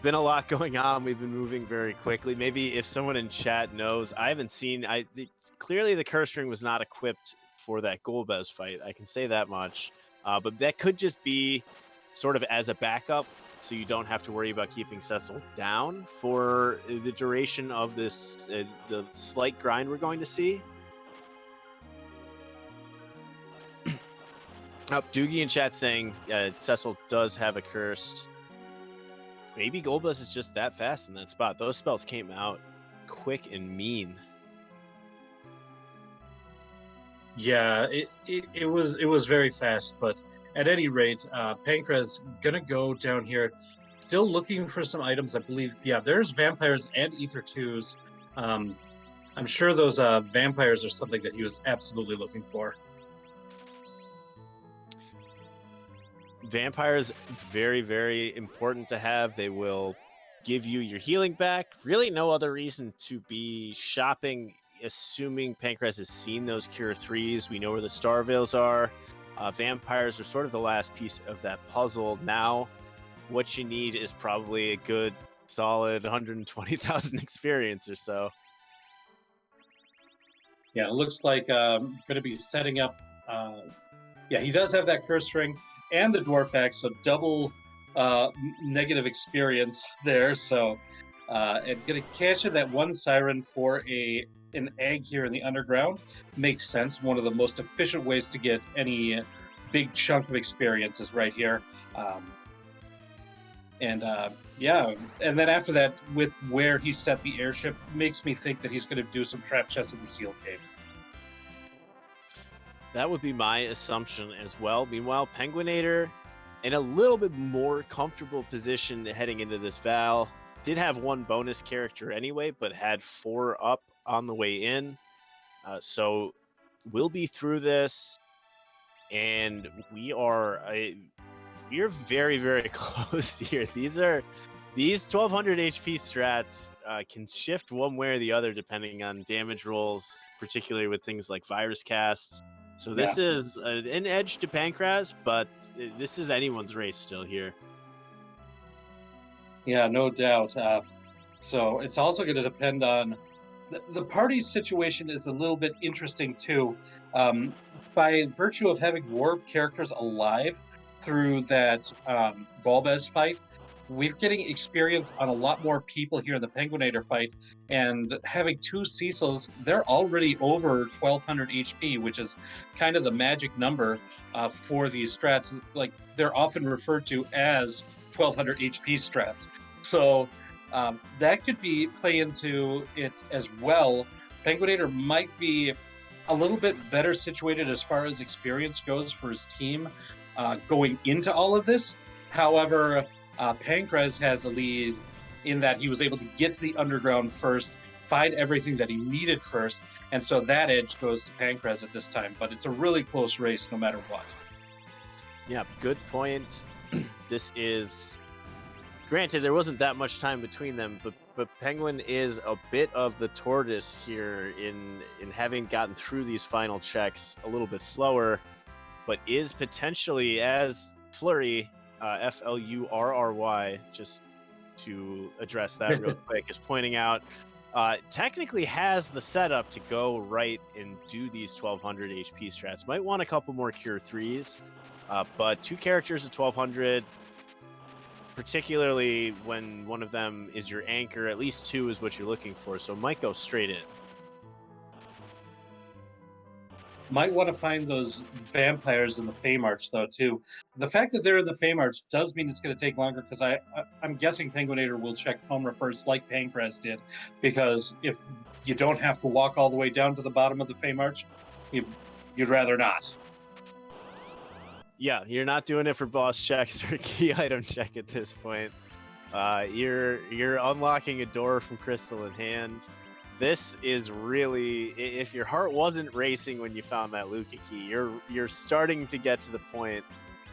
been a lot going on. We've been moving very quickly. Maybe if someone in chat knows, I haven't seen. Clearly the curse ring was not equipped for that Golbez fight. I can say that much. But that could just be sort of as a backup, so you don't have to worry about keeping Cecil down for the duration of this the slight grind we're going to see. Doogie in chat saying Cecil does have a cursed. Maybe Golbez is just that fast in that spot. Those spells came out quick and mean. Yeah, it was very fast, but at any rate, Pankraz gonna go down here, still looking for some items. I believe, yeah, there's vampires and ether 2s. I'm sure those vampires are something that he was absolutely looking for. Vampires, very, very important to have. They will give you your healing back. Really no other reason to be shopping, assuming Pankraz has seen those Cure 3s. We know where the Star Veils are. Vampires are sort of the last piece of that puzzle. Now, what you need is probably a good, solid 120,000 experience or so. Yeah, it looks like going to be setting up. Yeah, he does have that curse ring and the Dwarf Axe, so double negative experience there. So, and going to cash in that 1 siren for an egg here in the underground makes sense. One of the most efficient ways to get any big chunk of experience is right here. And yeah, and then after that, with where he set the airship, makes me think that he's going to do some trap chests in the seal cave. That would be my assumption as well. Meanwhile, penguin8r in a little bit more comfortable position heading into this Val. Did have one bonus character anyway, but had 4 up on the way in. So we'll be through this, and we're very, very close here. These 1200 HP strats can shift one way or the other depending on damage rolls, particularly with things like virus casts. So this Yeah. is an edge to Pankraz, but this is anyone's race still here. Yeah, no doubt. So it's also going to depend on the party situation is a little bit interesting too. By virtue of having warp characters alive through that Golbez fight, we're getting experience on a lot more people here in the Penguinator fight, and having 2 Cecils, they're already over 1200 HP, which is kind of the magic number for these strats. Like they're often referred to as 1200 HP strats. So that could be play into it as well. Penguinator might be a little bit better situated as far as experience goes for his team going into all of this. However, Pankraz has a lead in that he was able to get to the underground first, find everything that he needed first, and so that edge goes to Pankraz at this time. But it's a really close race no matter what. Yeah, good point. This is granted there wasn't that much time between them, but Penguin is a bit of the tortoise here in having gotten through these final checks a little bit slower, but is potentially, as Flurry, Flurry, just to address that real quick, is pointing out, technically has the setup to go right and do these 1200 HP strats. Might want a couple more Cure 3s, but 2 characters at 1200, particularly when one of them is your anchor, at least 2 is what you're looking for, so might go straight in. Might want to find those vampires in the Feymarch though too. The fact that they're in the Feymarch does mean it's going to take longer because I'm guessing Penguinator will check Tomra first, like Pankraz did, because if you don't have to walk all the way down to the bottom of the Feymarch, you'd rather not. Yeah, you're not doing it for boss checks or key item check at this point. You're unlocking a door from Crystal in hand. This is really, if your heart wasn't racing when you found that Luca key, you're starting to get to the point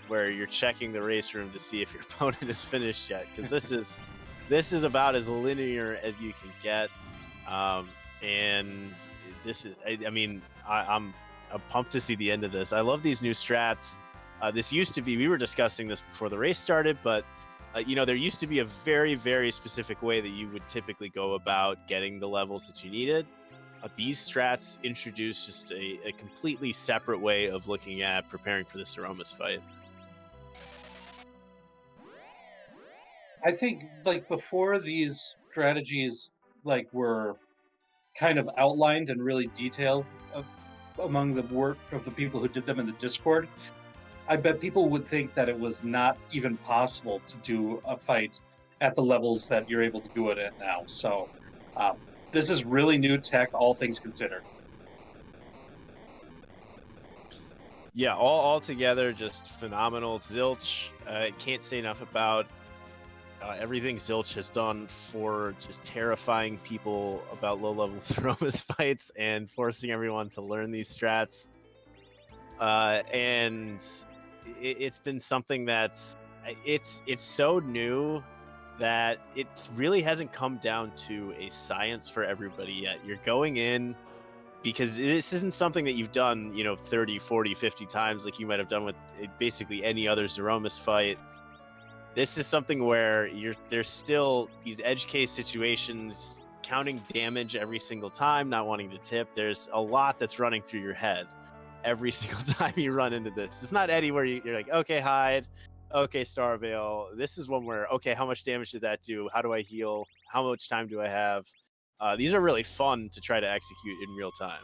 where you're checking the race room to see if your opponent is finished yet, because this is about as linear as you can get, and this is, I'm pumped to see the end of this. I love these new strats. This used to be, we were discussing this before the race started, but there used to be a very, very specific way that you would typically go about getting the levels that you needed. These strats introduce just a completely separate way of looking at preparing for this Aromas fight. I think like before these strategies were kind of outlined and really detailed among the work of the people who did them in the Discord, I bet people would think that it was not even possible to do a fight at the levels that you're able to do it at now. So this is really new tech, all things considered. Yeah, all together, just phenomenal. Zilch, can't say enough about everything Zilch has done for just terrifying people about low-level Aromas fights and forcing everyone to learn these strats. And it's been something that's it's so new that it really hasn't come down to a science for everybody yet. You're going in because this isn't something that you've done 30, 40, 50 times like you might have done with basically any other Zeromus fight. This is something where there's still these edge case situations, counting damage every single time, not wanting to tip. There's a lot that's running through your head every single time you run into this. It's not Eddie where you're like, okay, hide, okay, Starveil. This is one where, okay, how much damage did that do? How do I heal? How much time do I have? These are really fun to try to execute in real time.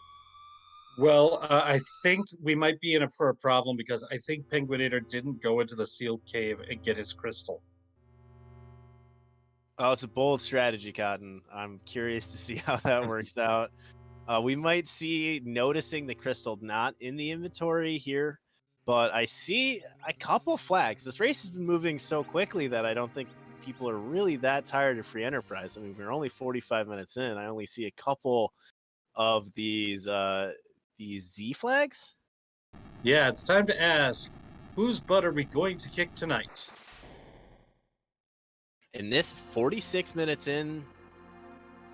Well, I think we might be in for a problem because I think Penguinator didn't go into the sealed cave and get his crystal. Oh, it's a bold strategy, Cotton. I'm curious to see how that works out. We might see noticing the crystal not in the inventory here, but I see a couple flags. This race has been moving so quickly that I don't think people are really that tired of free enterprise. I mean, we're only 45 minutes in. I only see a couple of these Z flags. Yeah, it's time to ask, whose butt are we going to kick tonight? And this 46 minutes in,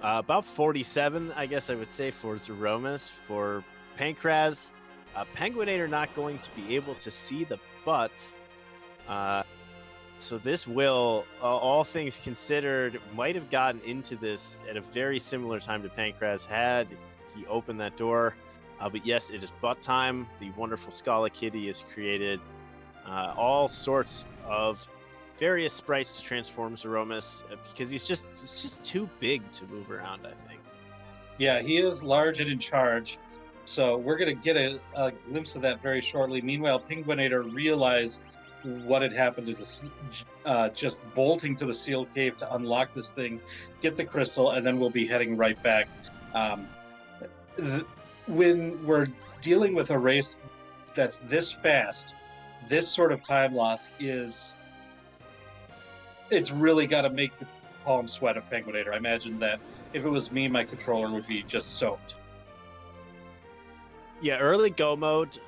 about 47, I guess I would say, for Zeromus. For Pankraz, penguin8r not going to be able to see the butt. So this will, all things considered, might have gotten into this at a very similar time to Pankraz had he opened that door. But yes, it is butt time. The wonderful Scala Kitty has created all sorts of various sprites to transform Zeromus because it's just too big to move around, I think. Yeah, he is large and in charge. So we're going to get a glimpse of that very shortly. Meanwhile, penguin8r realized what had happened to this, just bolting to the sealed cave to unlock this thing, get the crystal, and then we'll be heading right back. When we're dealing with a race that's this fast, this sort of time loss it's really got to make the palm sweat of penguin8r. I imagine that if it was me, my controller would be just soaked. Yeah, early go mode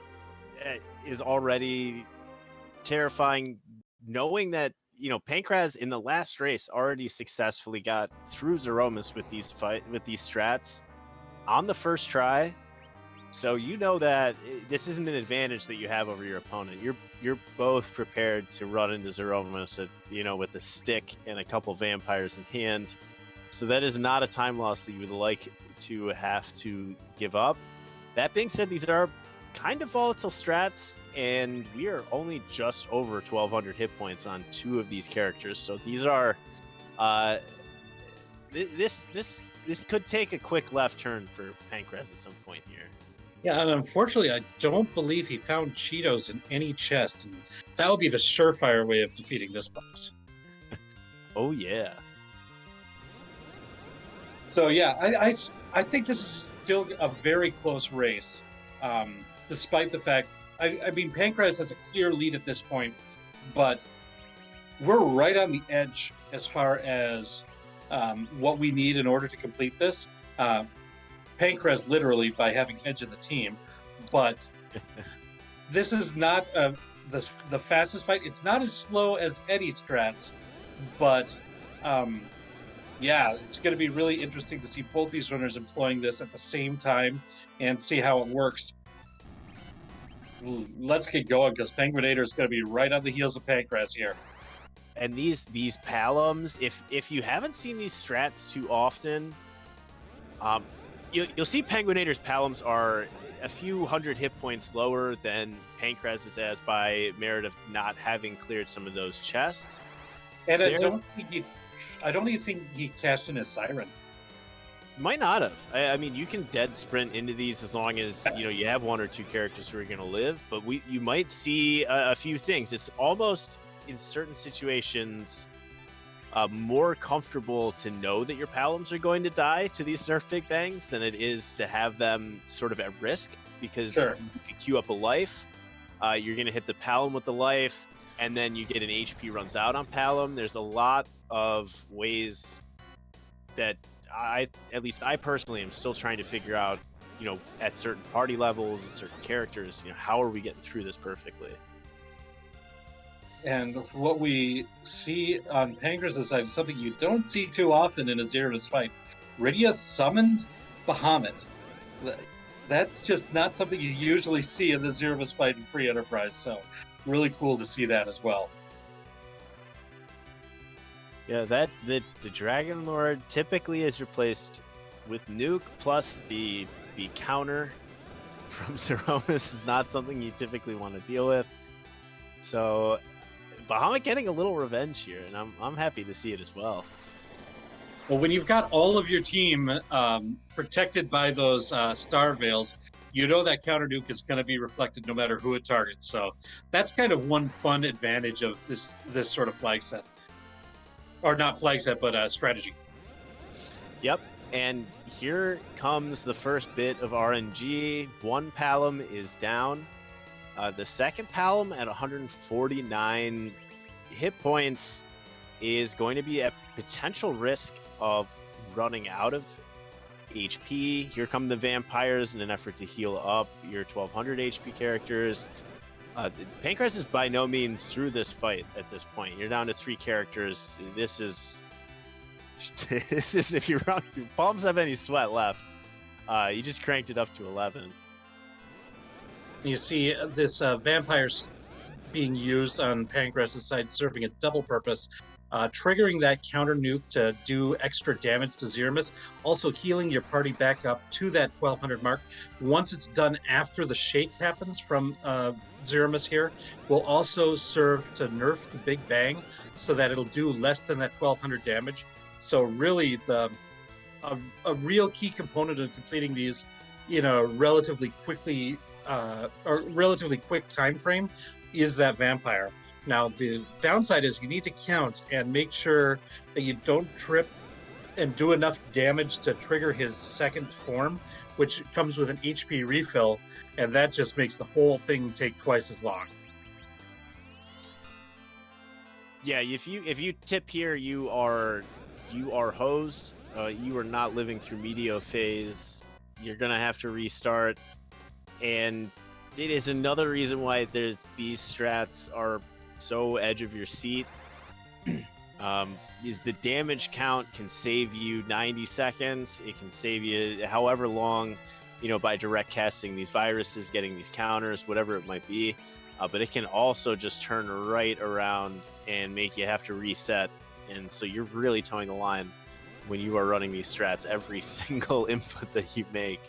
is already terrifying, knowing that Pankraz in the last race already successfully got through Zeromus with these strats on the first try. So you know that this isn't an advantage that you have over your opponent. You're both prepared to run into Zeromus, with a stick and a couple vampires in hand. So that is not a time loss that you would like to have to give up. That being said, these are kind of volatile strats, and we are only just over 1,200 hit points on 2 of these characters. So these are, this could take a quick left turn for Pankraz at some point here. Yeah, and unfortunately, I don't believe he found Cheetos in any chest, and that would be the surefire way of defeating this boss. Oh yeah. So yeah, I think this is still a very close race, despite the fact I mean Pankraz has a clear lead at this point, but we're right on the edge as far as what we need in order to complete this. Pankraz literally by having edge of the team, but this is not the fastest fight. It's not as slow as Eddie strats, but yeah, it's going to be really interesting to see both these runners employing this at the same time and see how it works. Let's get going because penguin8r is going to be right on the heels of Pankraz here. And these palums, if you haven't seen these strats too often, you'll see penguin8r's palums are a few hundred hit points lower than Pankraz's as by merit of not having cleared some of those chests. And I don't even think he cashed in his siren. Might not have. I mean, you can dead sprint into these as long as you have 1 or 2 characters who are going to live. But you might see a few things. It's almost in certain situations more comfortable to know that your palums are going to die to these Nerf Big Bangs than it is to have them sort of at risk, because you can queue up a life. You're going to hit the palum with the life, and then you get an HP runs out on palum. There's a lot of ways that at least I personally am still trying to figure out, at certain party levels and certain characters, how are we getting through this perfectly? And what we see on Pankraz's side is something you don't see too often in a Zeromus fight. Rydia summoned Bahamut. That's just not something you usually see in the Zeromus fight in Free Enterprise, so really cool to see that as well. Yeah, the Dragon Lord typically is replaced with Nuke, plus the counter from Zeromus is not something you typically want to deal with. So Bahamut getting a little revenge here, and I'm happy to see it as well. Well, when you've got all of your team protected by those star veils, that counter nuke is going to be reflected no matter who it targets. So that's kind of one fun advantage of this sort of flag set. or not flag set, but strategy. Yep. And here comes the first bit of RNG. One Palom is down. The second Palom at 149 hit points is going to be at potential risk of running out of HP. Here come the vampires in an effort to heal up your 1200 HP characters. Pankraz is by no means through this fight at this point. You're down to 3 characters. This is if your palms have any sweat left, you just cranked it up to 11. You see this vampires being used on Pankraz's side, serving a double purpose, triggering that counter nuke to do extra damage to Threemus, also healing your party back up to that 1200 mark. Once it's done after the shake happens from Threemus here, will also serve to nerf the Big Bang so that it'll do less than that 1200 damage. So really, a real key component of completing these in a relatively quick time frame is that vampire. Now, the downside is you need to count and make sure that you don't trip and do enough damage to trigger his second form, which comes with an HP refill, and that just makes the whole thing take twice as long. Yeah, if you tip here, you are hosed. You are not living through Meteo phase. You're gonna have to restart, and it is another reason why these strats are so edge of your seat. Is the damage count can save you 90 seconds. It can save you however long, by direct casting these viruses, getting these counters, whatever it might be. But it can also just turn right around and make you have to reset. And so you're really towing the line when you are running these strats, every single input that you make.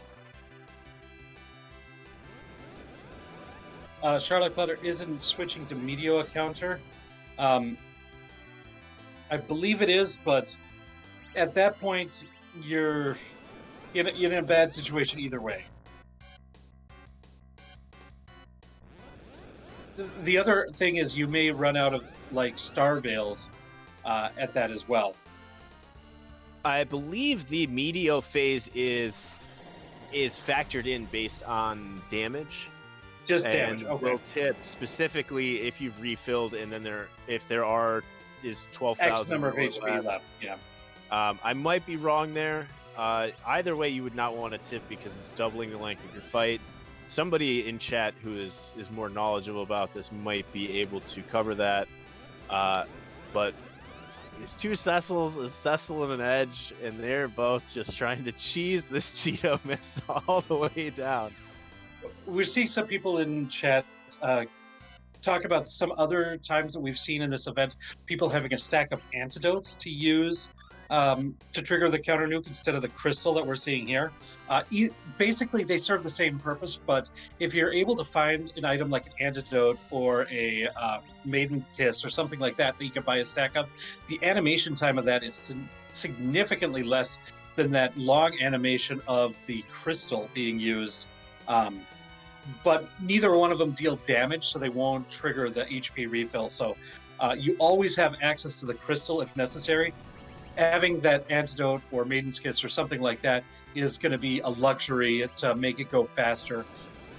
Charlotte Clutter isn't switching to Meteo counter. I believe it is, but at that point, you're in a bad situation either way. The other thing is you may run out of star veils at that as well. I believe the Meteo phase is factored in based on damage. Just damage. Okay. Will tip specifically if you've refilled, and then if there is 12,000 X number of HP left. Yeah. I might be wrong there. Either way, you would not want to tip because it's doubling the length of your fight. Somebody in chat who is more knowledgeable about this might be able to cover that. But it's 2 Cecils, a Cecil and an Edge, and they're both just trying to cheese this Cheeto mist all the way down. We're seeing some people in chat talk about some other times that we've seen in this event, people having a stack of antidotes to use to trigger the counter nuke instead of the crystal that we're seeing here. Basically, they serve the same purpose, but if you're able to find an item like an antidote or a maiden kiss or something like that you can buy a stack of, the animation time of that is significantly less than that long animation of the crystal being used. But neither one of them deal damage, so they won't trigger the HP refill. So you always have access to the crystal if necessary. Having that antidote or Maiden's Kiss or something like that is going to be a luxury to make it go faster,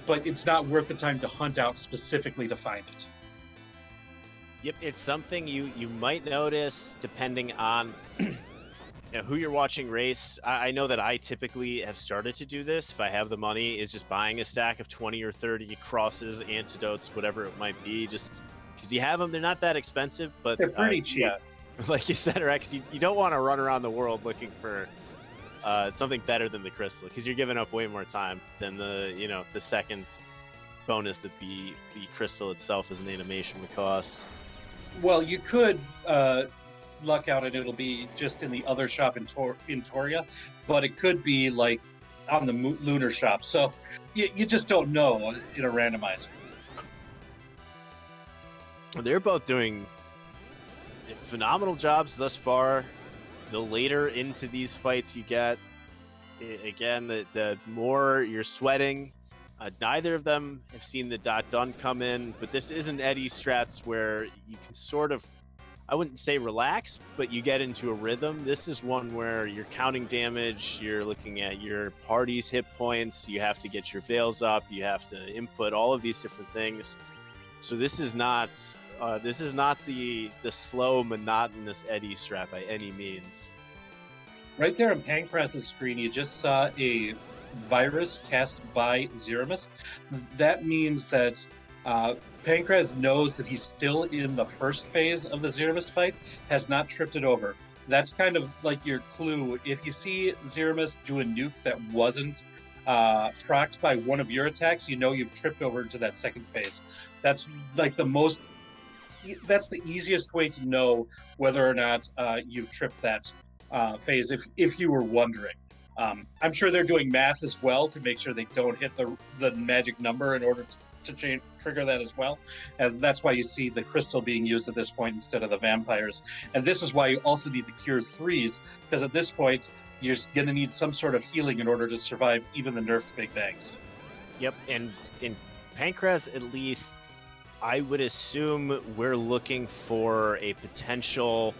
but it's not worth the time to hunt out specifically to find it. Yep, it's something you might notice depending on who you're watching race. I know that I typically have started to do this, if I have the money, is just buying a stack of 20 or 30 crosses, antidotes, whatever it might be, just because you have them. They're not that expensive, but they're pretty cheap. Yeah, like you said, Rex, you don't want to run around the world looking for something better than the crystal, because you're giving up way more time than the second bonus that the crystal itself as an animation would cost. Well, you could luck out and it'll be just in the other shop in Toria, but it could be like on the lunar shop, so you just don't know in a randomizer. They're both doing phenomenal jobs thus far. The later into these fights you get, again, the more you're sweating. Neither of them have seen the dot done come in, but this isn't Eddie strats where you can sort of, I wouldn't say relax, but you get into a rhythm. This is one where you're counting damage, you're looking at your party's hit points, you have to get your veils up, you have to input all of these different things. So this is not the slow, monotonous Eddie strat by any means. Right there on Pankraz's screen, you just saw a virus cast by Threemus. That means that Pankraz knows that he's still in the first phase of the Threemus fight, has not tripped it over. That's kind of like your clue. If you see Threemus do a nuke that wasn't procced by one of your attacks, you know you've tripped over into that second phase. That's like that's the easiest way to know whether or not you've tripped that phase, if you were wondering. I'm sure they're doing math as well to make sure they don't hit the magic number in order to trigger that as well. As that's why you see the crystal being used at this point instead of the vampires. And this is why you also need the cure threes, because at this point you're going to need some sort of healing in order to survive even the nerfed big bangs. Yep, and in Pankraz, at least, I would assume we're looking for a potential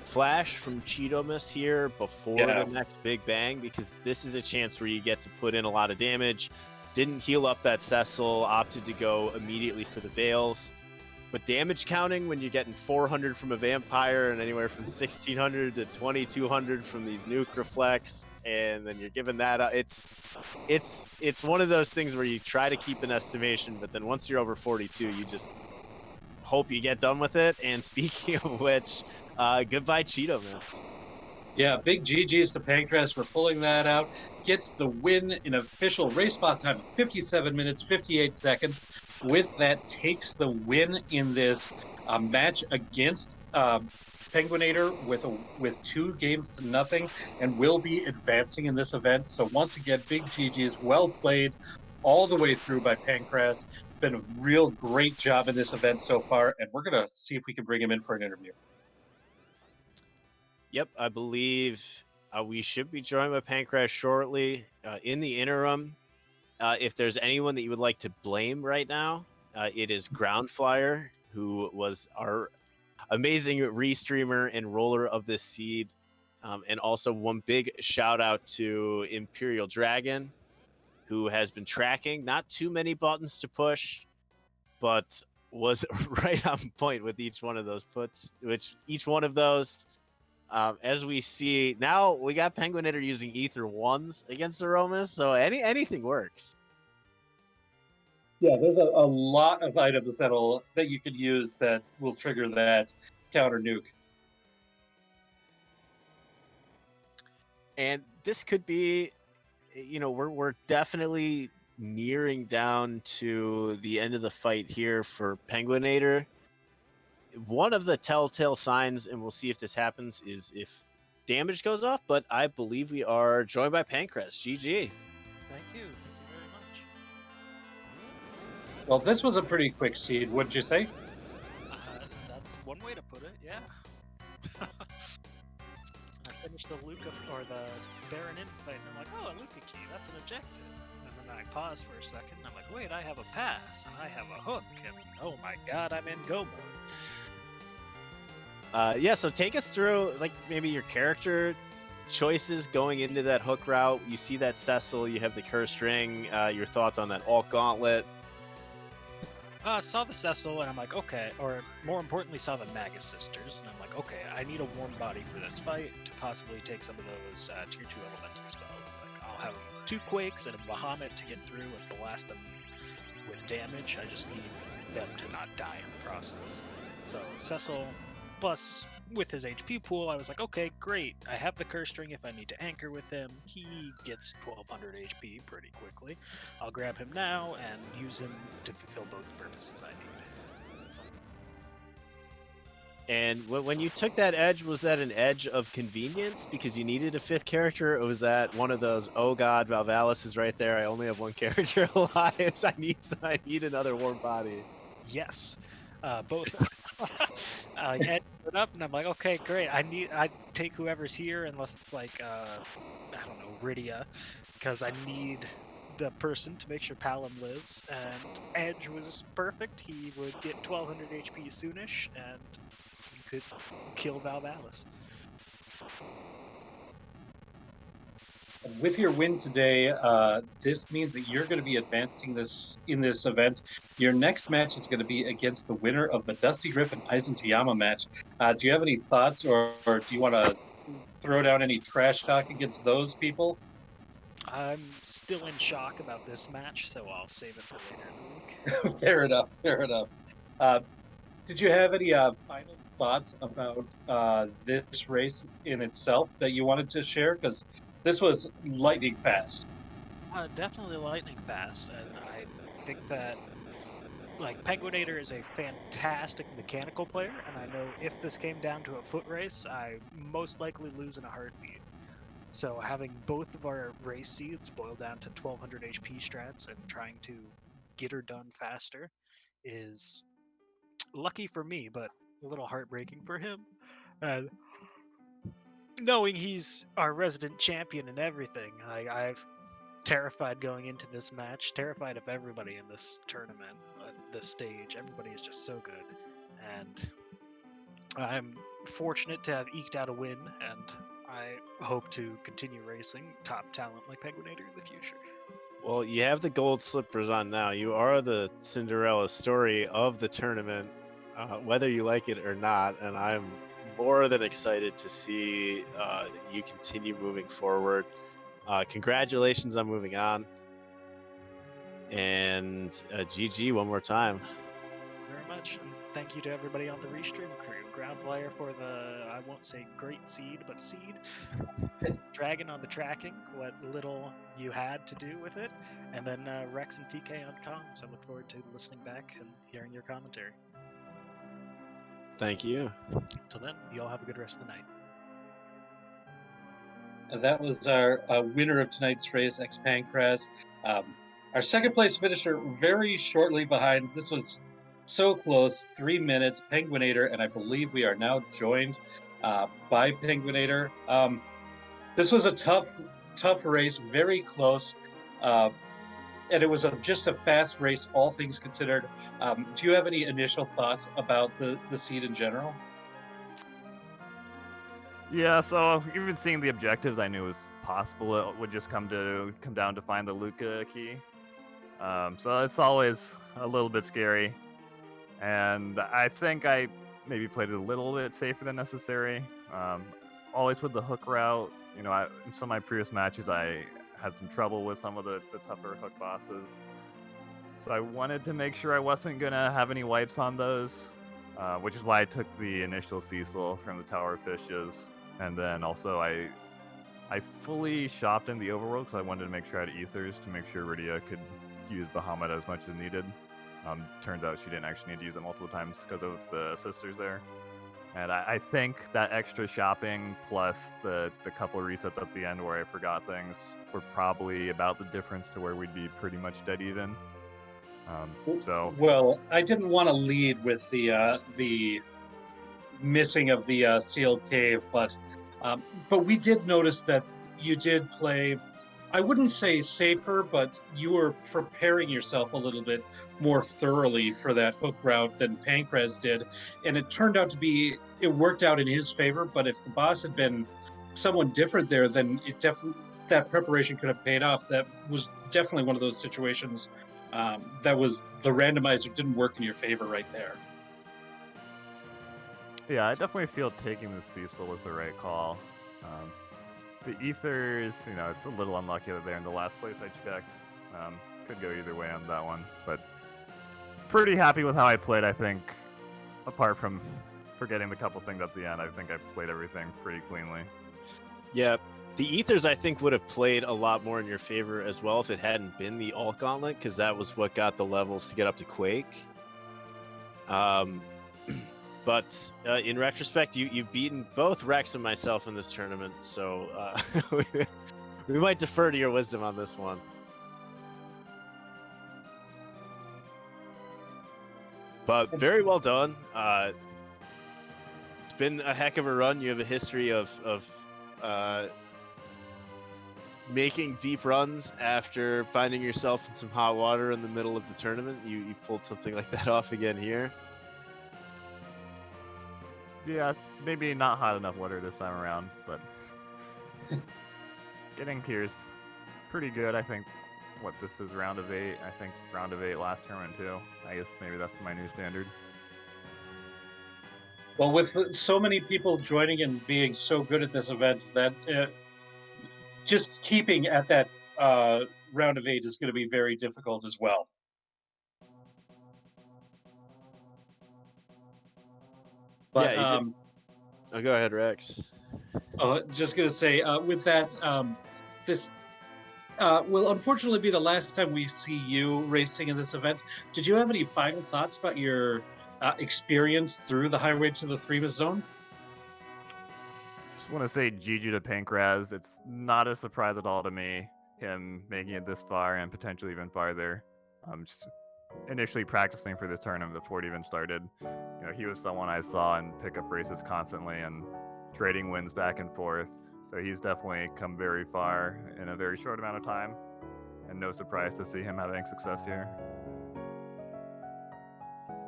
flash from Cheetomus here before the next big bang, because this is a chance where you get to put in a lot of damage. Didn't heal up that Cecil, opted to go immediately for the Veils. But damage counting when you're getting 400 from a vampire and anywhere from 1600 to 2200 from these nuke reflex, and then you're giving that up. It's one of those things where you try to keep an estimation, but then once you're over 42, you just hope you get done with it. And speaking of which, goodbye Cheetomus. Yeah, big GG's to Pankraz for pulling that out. Gets the win in official race spot time of 57 minutes, 58 seconds. With that, takes the win in this match against penguin8r with 2 games to nothing, and will be advancing in this event. So once again, big GG's, well played all the way through by Pankraz. Been a real great job in this event so far, and we're gonna see if we can bring him in for an interview. Yep, I believe we should be joined by Pankraz shortly. In the interim, if there's anyone that you would like to blame right now, it is Ground Flyer, who was our amazing restreamer and roller of this seed. And also one big shout out to Imperial Dragon, who has been tracking. Not too many buttons to push, but was right on point with each one of those puts, which each one of those, as we see now, we got penguin8r using ether 1s against Aromas, so anything works. Yeah, there's a lot of items that you could use that will trigger that counter nuke. And this could be, we're definitely nearing down to the end of the fight here for penguin8r. One of the telltale signs, and we'll see if this happens, is if damage goes off, but I believe we are joined by Pankraz. GG. Thank you very much. Well, this was a pretty quick seed, wouldn't you say? That's one way to put it, yeah. I finished the Luca, or the Baron in fight, and I'm like, oh, a Luca key, that's an objective. And then I paused for a second, and I'm like, wait, I have a pass, and I have a hook, and oh my god, I'm in go mode. Yeah, so take us through, like, maybe your character choices going into that hook route. You see that Cecil, you have the cursed ring, your thoughts on that alt gauntlet. Saw the Cecil, and I'm like, okay, or more importantly, saw the Magus Sisters, and I'm like, okay, I need a warm body for this fight to possibly take some of those tier 2 elemental spells. Like, I'll have 2 Quakes and a Bahamut to get through and blast them with damage. I just need them to not die in the process. So, Cecil, plus with his HP pool, I was like, okay, great. I have the Curse Ring if I need to anchor with him. He gets 1200 HP pretty quickly. I'll grab him now and use him to fulfill both the purposes I need. And when you took that edge, was that an edge of convenience because you needed a 5th character, or was that one of those, oh god, Valvalis is right there, I only have 1 character alive, I need another warm body? Yes, both. I edged it up, and I'm like, okay, great. I take whoever's here, unless it's like, I don't know, Rydia, because I need the person to make sure Palom lives. And Edge was perfect. He would get 1200 HP soonish, and you could kill Valvalis. With your win today, this means that you're going to be advancing in this event. Your next match is going to be against the winner of the Dusty Griffin Aizen Tayama match. Do you have any thoughts, or do you want to throw down any trash talk against those people? I'm still in shock about this match, so I'll save it for later in the week. Fair enough. Fair enough. Uh, did you have any final thoughts about this race in itself that you wanted to share? Because this was lightning fast. Definitely lightning fast, and I think that like penguin8r is a fantastic mechanical player, and I know if this came down to a foot race, I most likely lose in a heartbeat. So having both of our race seeds boil down to 1200 HP strats and trying to get her done faster is lucky for me, but a little heartbreaking for him. And knowing he's our resident champion and everything, I've terrified going into this match, terrified of everybody in this tournament, at this stage. Everybody is just so good, and I'm fortunate to have eked out a win, and I hope to continue racing top talent like penguin8r in the future. Well, you have the gold slippers on now. You are the Cinderella story of the tournament, whether you like it or not. And I'm more than excited to see you continue moving forward. Congratulations on moving on. And GG one more time. Very much, and thank you to everybody on the Restream crew. Ground Flyer for the, I won't say great seed, but seed. Dragon on the tracking, what little you had to do with it. And then Rex and PK on comms. I look forward to listening back and hearing your commentary. Thank you. Till then, you all have a good rest of the night. That was our winner of tonight's race, xPankraz. Our second place finisher very shortly behind. This was so close, 3 minutes, penguin8r, and I believe we are now joined by penguin8r. This was a tough race, very close, and it was just a fast race, all things considered. Do you have any initial thoughts about the seed in general? Yeah, so even seeing the objectives, I knew it was possible it would just come down to find the Luca key. So it's always a little bit scary, and I think I maybe played it a little bit safer than necessary. Always with the hook route, in some of my previous matches, I had some trouble with some of the tougher hook bosses. So I wanted to make sure I wasn't gonna have any wipes on those, which is why I took the initial Cecil from the Tower of Fishes. And then also I fully shopped in the overworld because I wanted to make sure I had ethers to make sure Rydia could use Bahamut as much as needed. Turns out she didn't actually need to use it multiple times because of the sisters there. And I think that extra shopping plus the couple of resets at the end where I forgot things were probably about the difference to where we'd be pretty much dead even. Well, I didn't want to lead with the missing of the sealed cave, but we did notice that you did play, I wouldn't say safer, but you were preparing yourself a little bit more thoroughly for that hook route than Pankraz did, and it turned out to be, it worked out in his favor. But if the boss had been someone different there, then it definitely, that preparation could have paid off. That was definitely one of those situations that was, the randomizer didn't work in your favor right there. Yeah, I definitely feel taking the Cecil was the right call. The ethers, it's a little unlucky that they're in the last place I checked. Could go either way on that one, but pretty happy with how I played. I think, apart from forgetting the couple things at the end, I think I played everything pretty cleanly. Yeah, the ethers I think would have played a lot more in your favor as well if it hadn't been the alt gauntlet, because that was what got the levels to get up to Quake. But in retrospect, you've beaten both Rex and myself in this tournament, so we might defer to your wisdom on this one. But very well done. It's been a heck of a run. You have a history of making deep runs after finding yourself in some hot water in the middle of the tournament. You pulled something like that off again here. Yeah, maybe not hot enough water this time around, but getting here's pretty good. I think what this is round of 8. I think round of 8 last tournament too. I guess maybe that's my new standard. Well, with so many people joining and being so good at this event, that just keeping at that round of 8 is going to be very difficult as well. But Yeah, oh, go ahead, Rex. just going to say, with that, this will unfortunately be the last time we see you racing in this event. Did you have any final thoughts about your experience through the Highway to the Threemus Zone? Just want to say GG to xPankraz. It's not a surprise at all to me, him making it this far and potentially even farther. Just initially practicing for this tournament before it even started. You know, he was someone I saw in pickup races constantly and trading wins back and forth. So he's definitely come very far in a very short amount of time. And no surprise to see him having success here.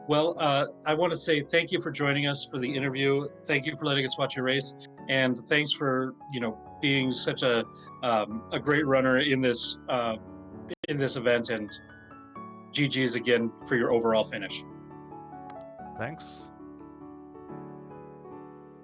Well, I want to say thank you for joining us for the interview. Thank you for letting us watch your race, and thanks for being such a great runner in this event. And GG's again for your overall finish. Thanks.